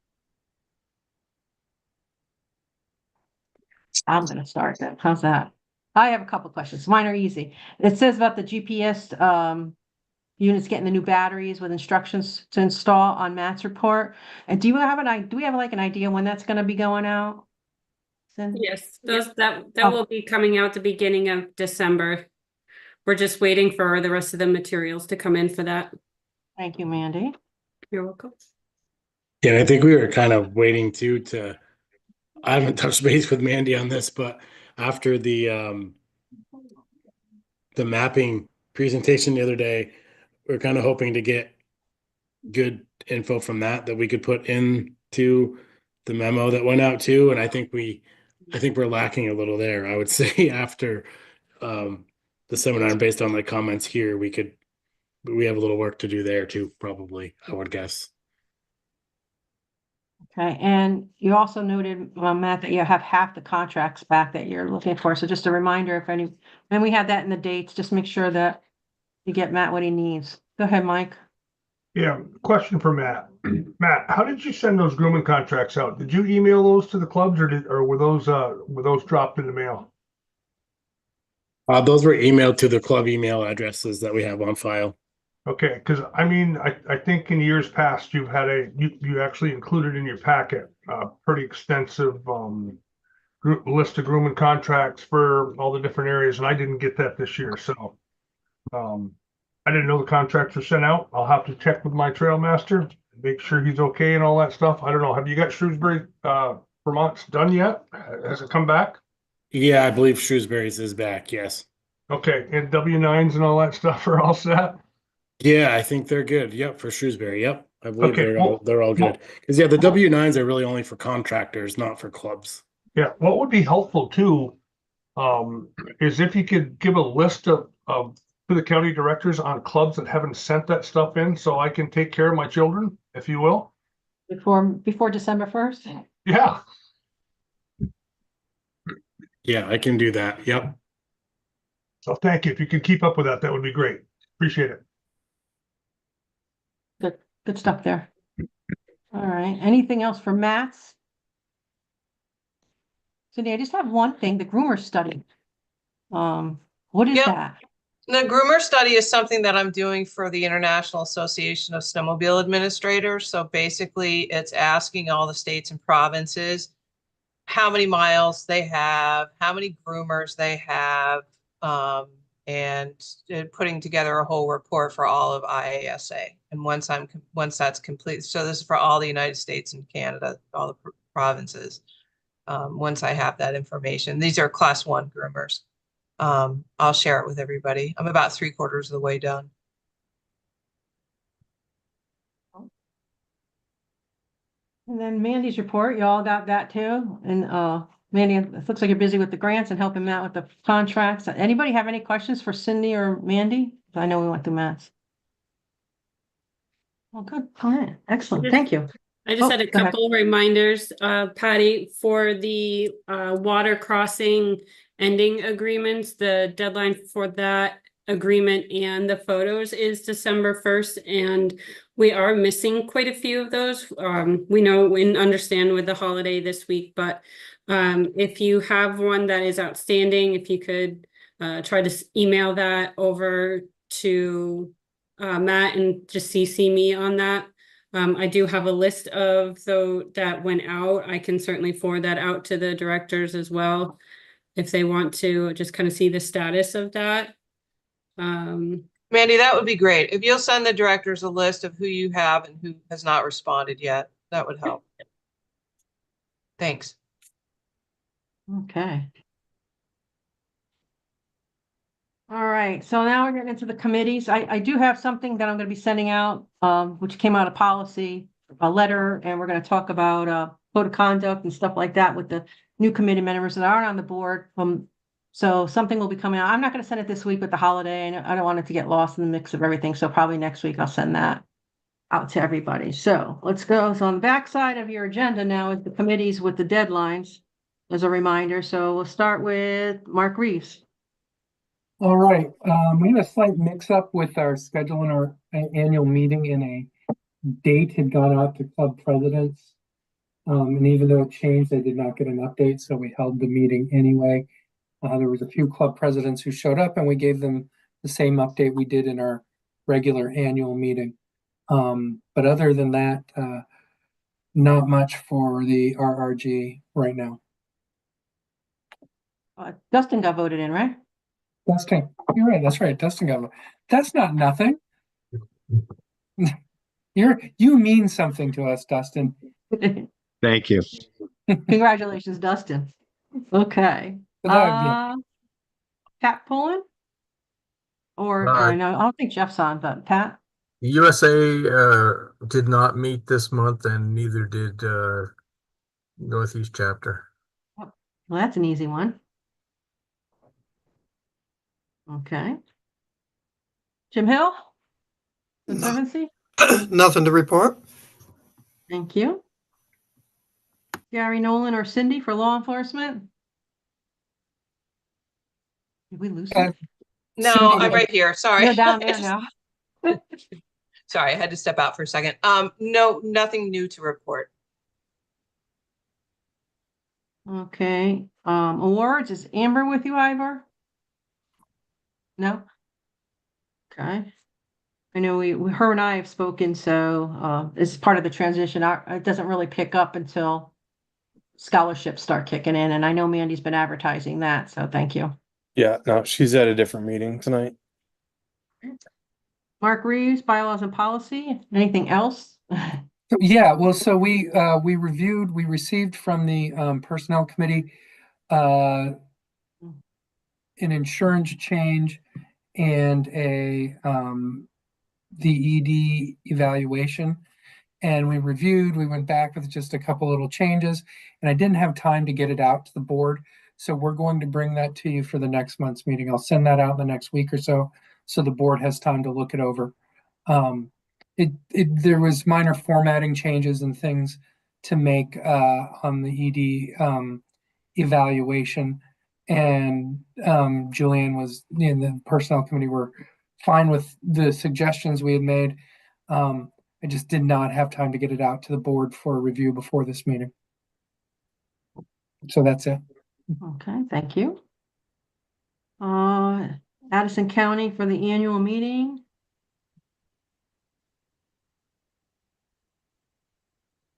I'm gonna start then. How's that? I have a couple questions. Mine are easy. It says about the GPS units getting the new batteries with instructions to install on Matt's report. And do we have like an idea when that's gonna be going out? Yes, that Oh. will be coming out the beginning of December. We're just waiting for the rest of the materials to come in for that. Thank you, Mandy. You're welcome. Yeah, I think we were kind of waiting I haven't touched base with Mandy on this, but after the mapping presentation the other day, we're kind of hoping to get good info from that we could put into the memo that went out too. And I think we're lacking a little there. I would say after the seminar, based on the comments here, we have a little work to do there too, probably, I would guess. Okay, and you also noted, Matt, that you have half the contracts back that you're looking for. So just a reminder, and we have that in the dates, just make sure that you get Matt what he needs. Go ahead, Mike. Yeah, question for Matt. Matt, how did you send those grooming contracts out? Did you email those to the clubs or were those dropped in the mail? Those were emailed to the club email addresses that we have on file. Okay, because I mean, I think in years past you've had you actually included in your packet a pretty extensive list of grooming contracts for all the different areas, and I didn't get that this year, so I didn't know the contracts were sent out. I'll have to check with my trail master, make sure he's okay and all that stuff. I don't know. Have you got Shrewsbury, Vermont's done yet? Has it come back? Yeah, I believe Shrewsbury's is back. Yes. Okay, and W9s and all that stuff are all set. Yeah, I think they're good. Yep, for Shrewsbury. Yep, I believe Okay, they're all good. Because yeah, the W9s are really only for contractors, not for clubs. Yeah, what would be helpful too, is if you could give a list of to the county directors on clubs that haven't sent that stuff in, so I can take care of my children, if you will. Before December 1st? Yeah. Yeah, I can do that. Yep. So thank you. If you could keep up with that, that would be great. Appreciate it. Good stuff there. All right. Anything else for Matt's? Cindy, I just have one thing, the groomer study. What is Yep. that? The groomer study is something that I'm doing for the International Association of Snowmobile Administrators. So basically it's asking all the states and provinces how many miles they have, how many groomers they have, and putting together a whole report for all of IASA. And once that's complete, so this is for all the United States and Canada, all the provinces. Once I have that information, these are class 1 groomers. I'll share it with everybody. I'm about 3/4 of the way done. And then Mandy's report, you all got that too? And Mandy, it looks like you're busy with the grants and helping Matt with the contracts. Anybody have any questions for Cindy or Mandy? I know we went through Matt's. Well, good. All right. Excellent. Thank you. I just had a go ahead. couple reminders, Patty, for the water crossing ending agreements. The deadline for that agreement and the photos is December 1st, and we are missing quite a few of those. We know and understand with the holiday this week, but if you have one that is outstanding, if you could try to email that over to Matt and just CC me on that. I do have a list of those that went out. I can certainly forward that out to the directors as well, if they want to just kind of see the status of that. Mandy, that would be great. If you'll send the directors a list of who you have and who has not responded yet, that would help. Thanks. Okay. All right, so now we're getting into the committees. I do have something that I'm going to be sending out, which came out of policy, a letter, and we're going to talk about code of conduct and stuff like that with the new committee members that aren't on the board. So something will be coming out. I'm not going to send it this week with the holiday, and I don't want it to get lost in the mix of everything. So probably next week I'll send that out to everybody. So let's go. So on the back side of your agenda now is the committees with the deadlines as a reminder. So we'll start with Mark Reeves. All right, we had a slight mix-up with our schedule in our annual meeting, and a date had gone out to club presidents. And even though it changed, they did not get an update, so we held the meeting anyway. There was a few club presidents who showed up, and we gave them the same update we did in our regular annual meeting. But other than that, not much for the RRG right now. Dustin got voted in, right? Dustin, you're right. That's right. Dustin got. That's not nothing. You mean something to us, Dustin. Thank you. Congratulations, Dustin. Okay. Pat Pullen? Or no, I don't think Jeff's on, but Pat? USA did not meet this month, and neither did Northeast chapter. Well, that's an easy one. Okay. Jim Hill? Conservancy? Nothing to report. Thank you. Gary Nolan or Cindy for law enforcement? Did we lose him? No, I'm right here. Sorry. You're down there now. Sorry, I had to step out for a second. No, nothing new to report. Okay, awards, is Amber with you, Ivor? No? Okay. I know her and I have spoken, so, it's part of the transition. It doesn't really pick up until scholarships start kicking in, and I know Mandy's been advertising that, so thank you. Yeah, no, she's at a different meeting tonight. Mark Reeves, bylaws and policy, anything else? Yeah, well, so we received from the personnel committee an insurance change and the ED evaluation. And we went back with just a couple little changes, and I didn't have time to get it out to the board. So we're going to bring that to you for the next month's meeting. I'll send that out in the next week or so the board has time to look it over. There was minor formatting changes and things to make on the ED evaluation, and Julianne was in the personnel committee were fine with the suggestions we had made. I just did not have time to get it out to the board for review before this meeting. So that's it. Okay, thank you. Addison County for the annual meeting.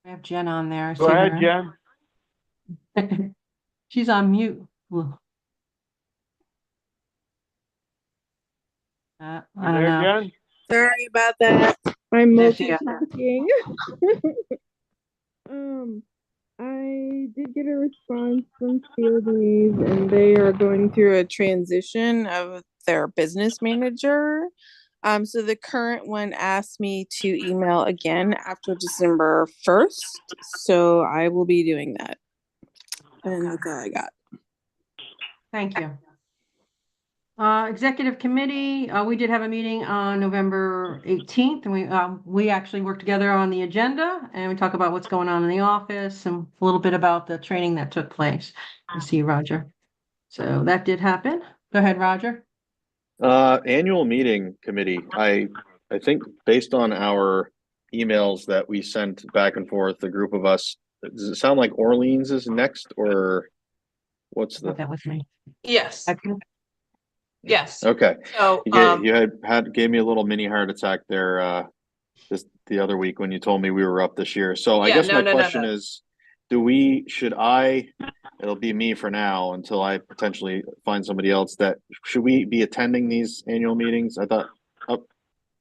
I have Jen on there. Go ahead, Jen. She's on mute. I don't know. Jen? Sorry about that. I'm There she multitasking. I did get a response from Field News, and they are going through a transition of their business manager. So the current one asked me to email again after December 1st. So I will be doing that. And that's all I got. Thank you. Executive committee, we did have a meeting on November 18th, and we actually worked together on the agenda, and we talk about what's going on in the office and a little bit about the training that took place. I see Roger. So that did happen. Go ahead, Roger. Annual meeting committee. I think based on our emails that we sent back and forth, the group of us, does it sound like Orleans is next, or what's the? That was me. Yes. Yes. Okay. So, You gave me a little mini heart attack there, just the other week when you told me we were up this year. So I guess my question is, it'll be me for now until I potentially find somebody else should we be attending these annual meetings? I thought,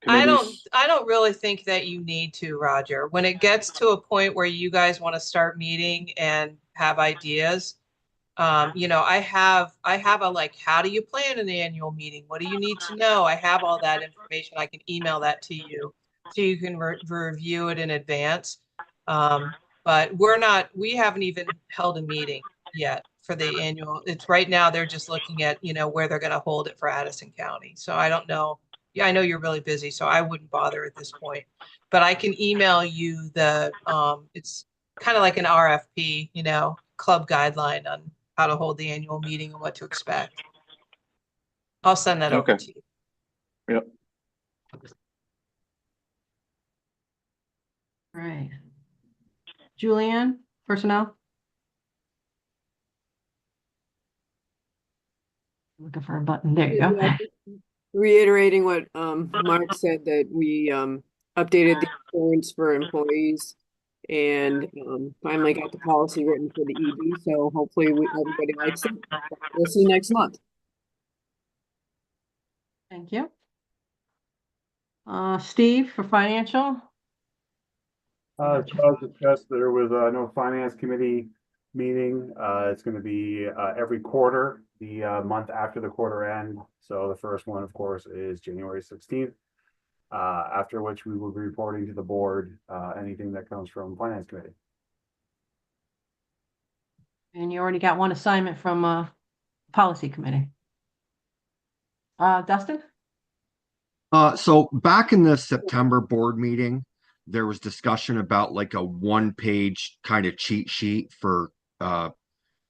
I don't really think that you need to, Roger. When it gets to a point where you guys want to start meeting and have ideas, I have a like, how do you plan an annual meeting? What do you need to know? I have all that information. I can email that to you so you can review it in advance. But we haven't even held a meeting yet for the annual. It's right now, they're just looking at, where they're going to hold it for Addison County. So I don't know. Yeah, I know you're really busy, so I wouldn't bother at this point, but I can email you it's kind of like an RFP, club guideline on how to hold the annual meeting and what to expect. I'll send that over to you. Yep. Right. Julianne, personnel. Looking for a button. There you go. Yeah, reiterating what Mark said, that we updated the insurance for employees and finally got the policy written for the ED. So hopefully everybody likes it. We'll see you next month. Thank you. Steve for financial. As discussed, there was no finance committee meeting. It's going to be every quarter, the month after the quarter end. So the first one, of course, is January 16th. After which we will be reporting to the board anything that comes from finance committee. And you already got one assignment from policy committee. Dustin? So back in the September board meeting, there was discussion about like a one-page kind of cheat sheet for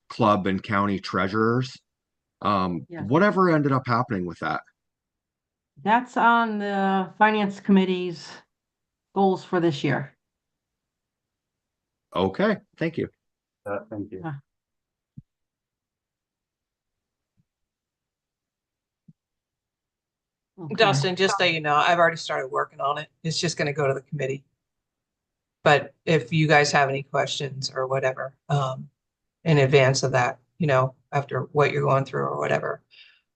club and county treasurers. Whatever ended up happening with that? That's on the finance committee's goals for this year. Okay, thank you. Thank you. Okay. Dustin, just so you know, I've already started working on it. It's just gonna go to the committee. But if you guys have any questions or whatever, in advance of that, you know, after what you're going through or whatever,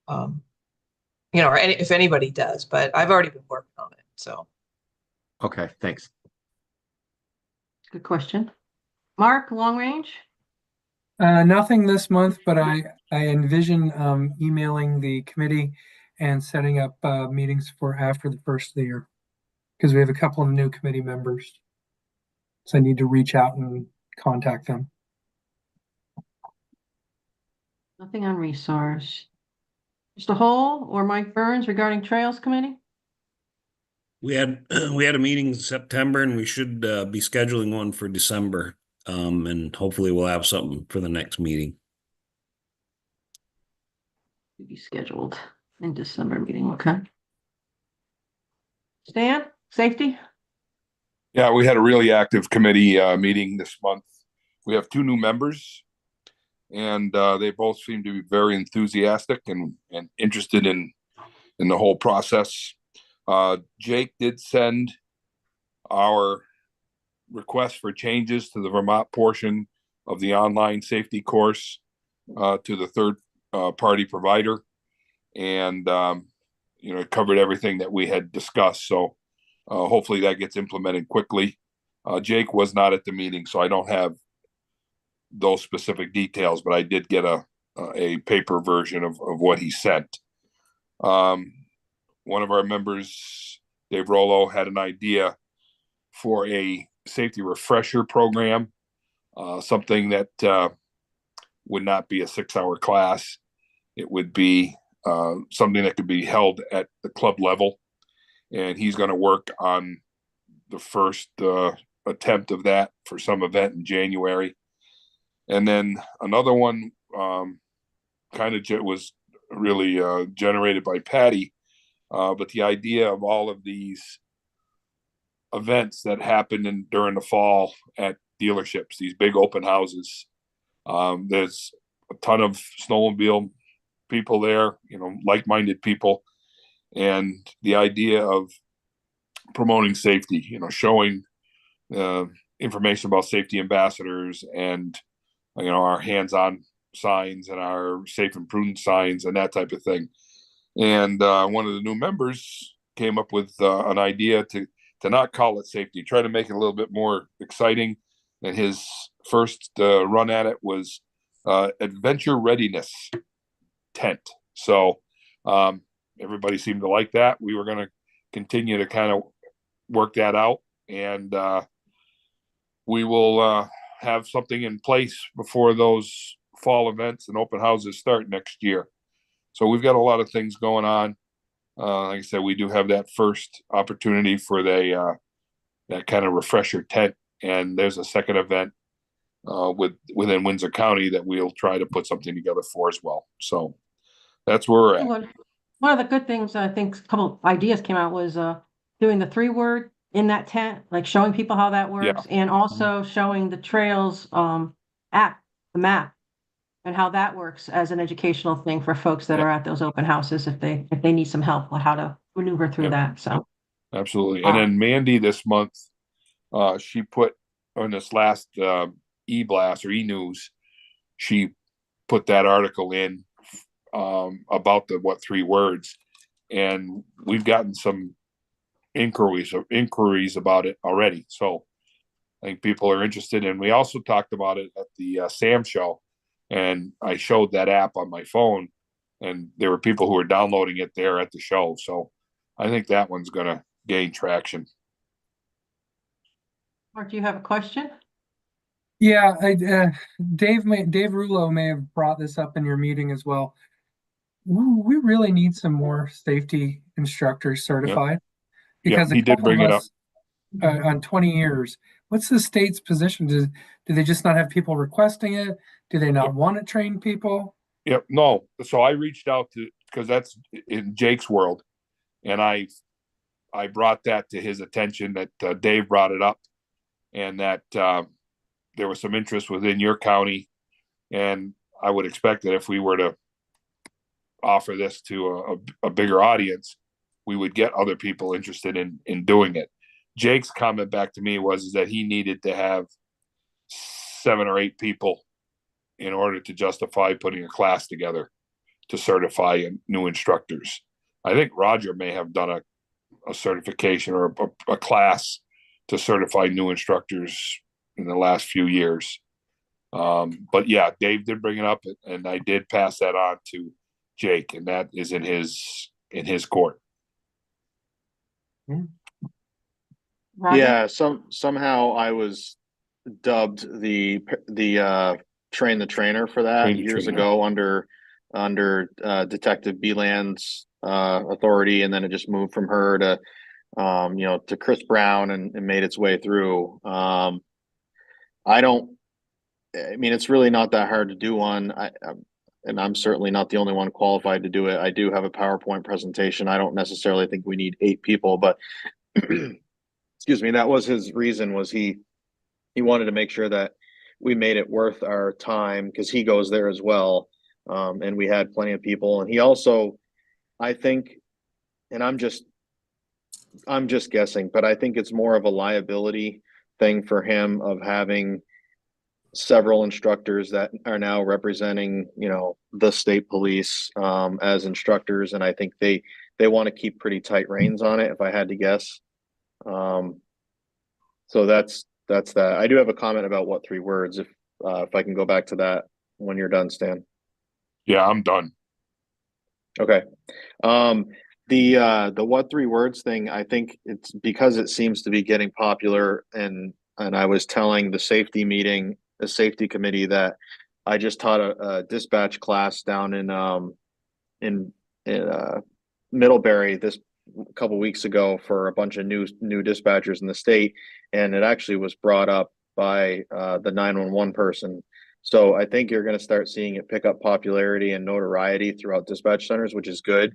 you know, or if anybody does, but I've already been working on it, so. Okay, thanks. Good question. Mark, long range? Nothing this month, but I envision emailing the committee and setting up meetings for after the first of the year. Because we have a couple of new committee members. So I need to reach out and contact them. Nothing on resource. Mr. Hole or Mike Burns regarding Trails Committee? We had we had a meeting in September, and we should be scheduling one for December. And hopefully we'll have something for the next meeting. To be scheduled in December meeting, okay. Stan, safety? Yeah, we had a really active committee meeting this month. We have 2 new members, and they both seem to be very enthusiastic and interested in the whole process. Jake did send our request for changes to the Vermont portion of the online safety course to the third party provider, and you know, it covered everything that we had discussed. So hopefully that gets implemented quickly. Jake was not at the meeting, so I don't have those specific details, but I did get a paper version of what he sent. One of our members, Dave Rollo, had an idea for a safety refresher program, something that would not be a 6-hour class. It would be something that could be held at the club level. And he's going to work on the first attempt of that for some event in January. And then another one kind of was really generated by Patty. But the idea of all of these events that happen during the fall at dealerships, these big open houses, there's a ton of snowmobile people there, you know, like-minded people. And the idea of promoting safety, you know, showing information about safety ambassadors and, you know, our hands-on signs and our safe and prudent signs and that type of thing. And one of the new members came up with an idea to not call it safety, try to make it a little bit more exciting. And his first run at it was adventure readiness tent. So everybody seemed to like that. We were going to continue to kind of work that out, and we will have something in place before those fall events and open houses start next year. So we've got a lot of things going on. Like I said, we do have that first opportunity for that kind of refresher tent, and there's a second event within Windsor County that we'll try to put something together for as well. So that's where we're at. One of the good things, I think a couple of ideas came out, was doing the 3-word in that tent, like showing people how that works, and also showing the Trails app, the map, and how that works as an educational thing for folks that are at those open houses if they need some help on how to maneuver through that. So absolutely. And then Mandy this month, she put on this last e-blast or e-news, she put that article in about the 3 words, and we've gotten some inquiries about it already. So I think people are interested, and we also talked about it at the SAM show, and I showed that app on my phone, and there were people who were downloading it there at the show. So I think that one's going to gain traction. Mark, do you have a question? Yeah, Dave Rulo may have brought this up in your meeting as well. We really need some more safety instructors certified, because he did bring it up on 20 years. What's the state's position? Do they just not have people requesting it? Do they not want to train people? Yep. No. So I reached out to, because that's in Jake's world, and I I brought that to his attention, that Dave brought it up, and that there was some interest within your county. And I would expect that if we were to offer this to a bigger audience, we would get other people interested in doing it. Jake's comment back to me was that he needed to have 7 or 8 people in order to justify putting a class together to certify new instructors. I think Roger may have done a certification or a class to certify new instructors in the last few years. But yeah, Dave did bring it up, and I did pass that on to Jake, and that is in his court. Roger? Yeah, somehow I was dubbed the train the trainer for that Train the years trainer. ago under Detective Beland's authority, and then it just moved from her to to Chris Brown and made its way through. I mean, it's really not that hard to do one. And I'm certainly not the only one qualified to do it. I do have a PowerPoint presentation. I don't necessarily think we need 8 people, but excuse me, that was his reason. Was he wanted to make sure that we made it worth our time, because he goes there as well. And we had plenty of people. And he also, I think, and I'm just guessing, but I think it's more of a liability thing for him of having several instructors that are now representing, the state police as instructors. And I think they want to keep pretty tight reins on it, if I had to guess. So that's that. I do have a comment about what 3 words, if I can go back to that when you're done, Stan. Yeah, I'm done. Okay. The what 3 words thing, I think it's because it seems to be getting popular, and I was telling the safety committee that I just taught a dispatch class down in Middlebury this couple weeks ago for a bunch of new dispatchers in the state, and it actually was brought up by the 911 person. So I think you're going to start seeing it pick up popularity and notoriety throughout dispatch centers, which is good.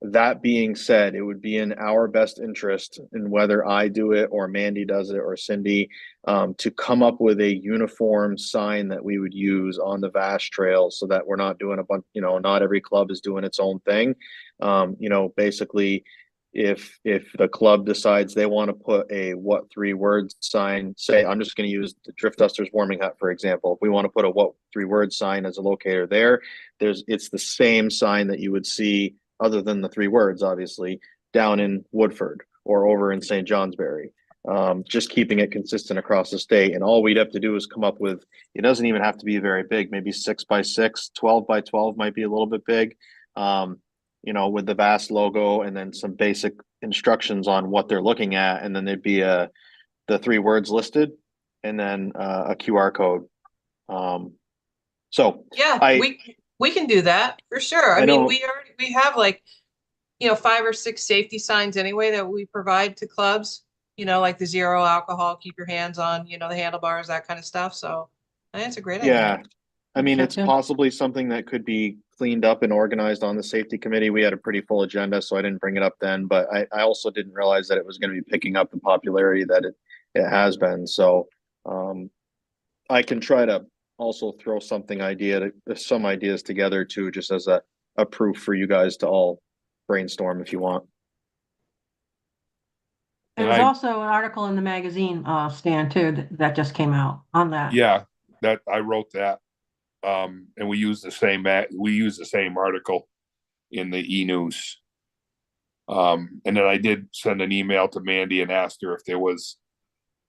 That being said, it would be in our best interest, in whether I do it or Mandy does it or Cindy, to come up with a uniform sign that we would use on the vast trail, so that we're not doing a bunch, not every club is doing its own thing. Basically, if the club decides they want to put a what 3 words sign, say, I'm just going to use the Drift Dusters warming hut, for example. If we want to put a what 3 words sign as a locator there, it's the same sign that you would see, other than the 3 words, obviously, down in Woodford or over in St. Johnsbury. Just keeping it consistent across the state. And all we'd have to do is come up with, it doesn't even have to be very big, maybe 6 by 6, 12 by 12 might be a little bit big. With the VAST logo, and then some basic instructions on what they're looking at. And then there'd be the 3 words listed, and then a QR code. So yeah, we can do that for sure. I mean, we have 5 or 6 safety signs anyway that we provide to clubs, like the 0 alcohol, keep your hands on, the handlebars, that kind of stuff. So I think it's a great idea. Yeah. I mean, it's possibly something that could be cleaned up and organized on the safety committee. We had a pretty full agenda, so I didn't bring it up then, but I also didn't realize that it was going to be picking up the popularity that it has been. So I can try to also throw some ideas together too, just as a proof for you guys to all brainstorm if you want. And there's also an article in the magazine, Stan, too, that just came out on that. Yeah, that I wrote that. And we use the same article in the e-news. And then I did send an email to Mandy and asked her if there was,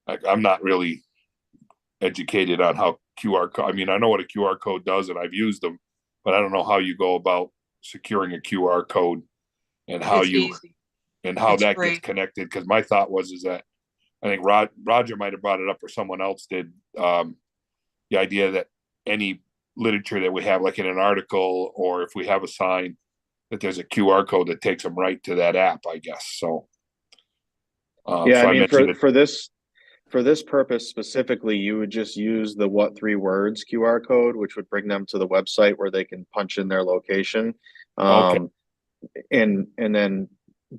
I'm not really educated on how QR code, I mean, I know what a QR code does and I've used them, but I don't know how you go about securing a QR code and how that gets connected. Because my thought was that I think Roger might have brought it up, or someone else did, the idea that any literature that we have, like in an article, or if we have a sign, that there's a QR code that takes them right to that app, I guess. So yeah, so I mean, for this purpose specifically, you would just use the what 3 words QR code, which would bring them to the website where they can punch in their location. Okay. And then,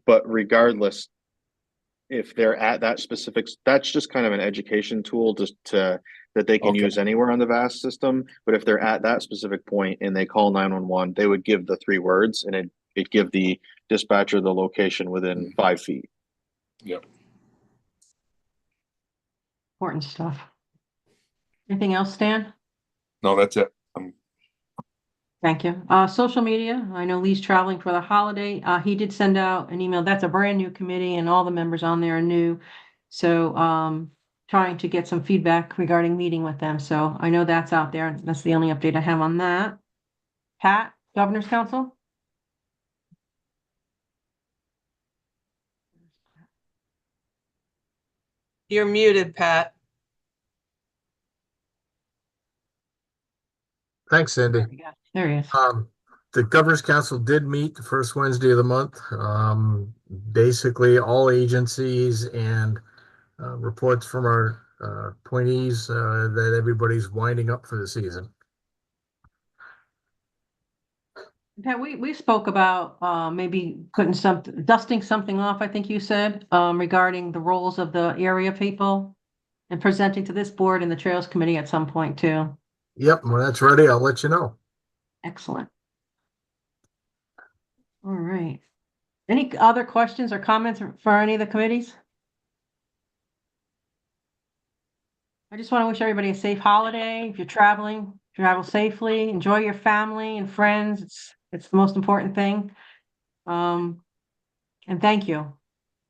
but regardless, if they're at that specific, that's just kind of an education tool just to, that they can Okay. use anywhere on the VAST system. But if they're at that specific point and they call 911, they would give the 3 words and it give the dispatcher the location within 5 feet. Yep. Important stuff. Anything else, Stan? No, that's it. Thank you. Social media, I know Lee's traveling for the holiday. He did send out an email. That's a brand new committee and all the members on there are new. So, trying to get some feedback regarding meeting with them. So I know that's out there. That's the only update I have on that. Pat, Governor's Council? You're muted, Pat. Thanks, Cindy. There he is. The Governor's Council did meet the first Wednesday of the month. Basically, all agencies and reports from our appointees that everybody's winding up for the season. Pat, we spoke about maybe dusting something off, I think you said, regarding the roles of the area people and presenting to this board and the Trails Committee at some point too. Yep, when that's ready, I'll let you know. Excellent. All right. Any other questions or comments for any of the committees? I just want to wish everybody a safe holiday. If you're traveling, travel safely, enjoy your family and friends. It's the most important thing. And thank you.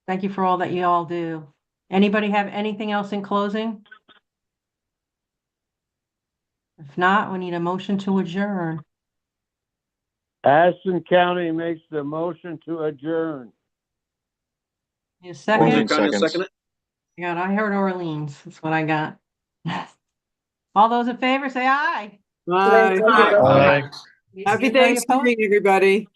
Thank you for all that you all do. Anybody have anything else in closing? If not, we need a motion to adjourn. Ashland County makes the motion to adjourn. Need a second? Second. God, I heard Orleans. That's what I got. All those in favor, say aye. Bye. Aye. Happy Thanksgiving, everybody.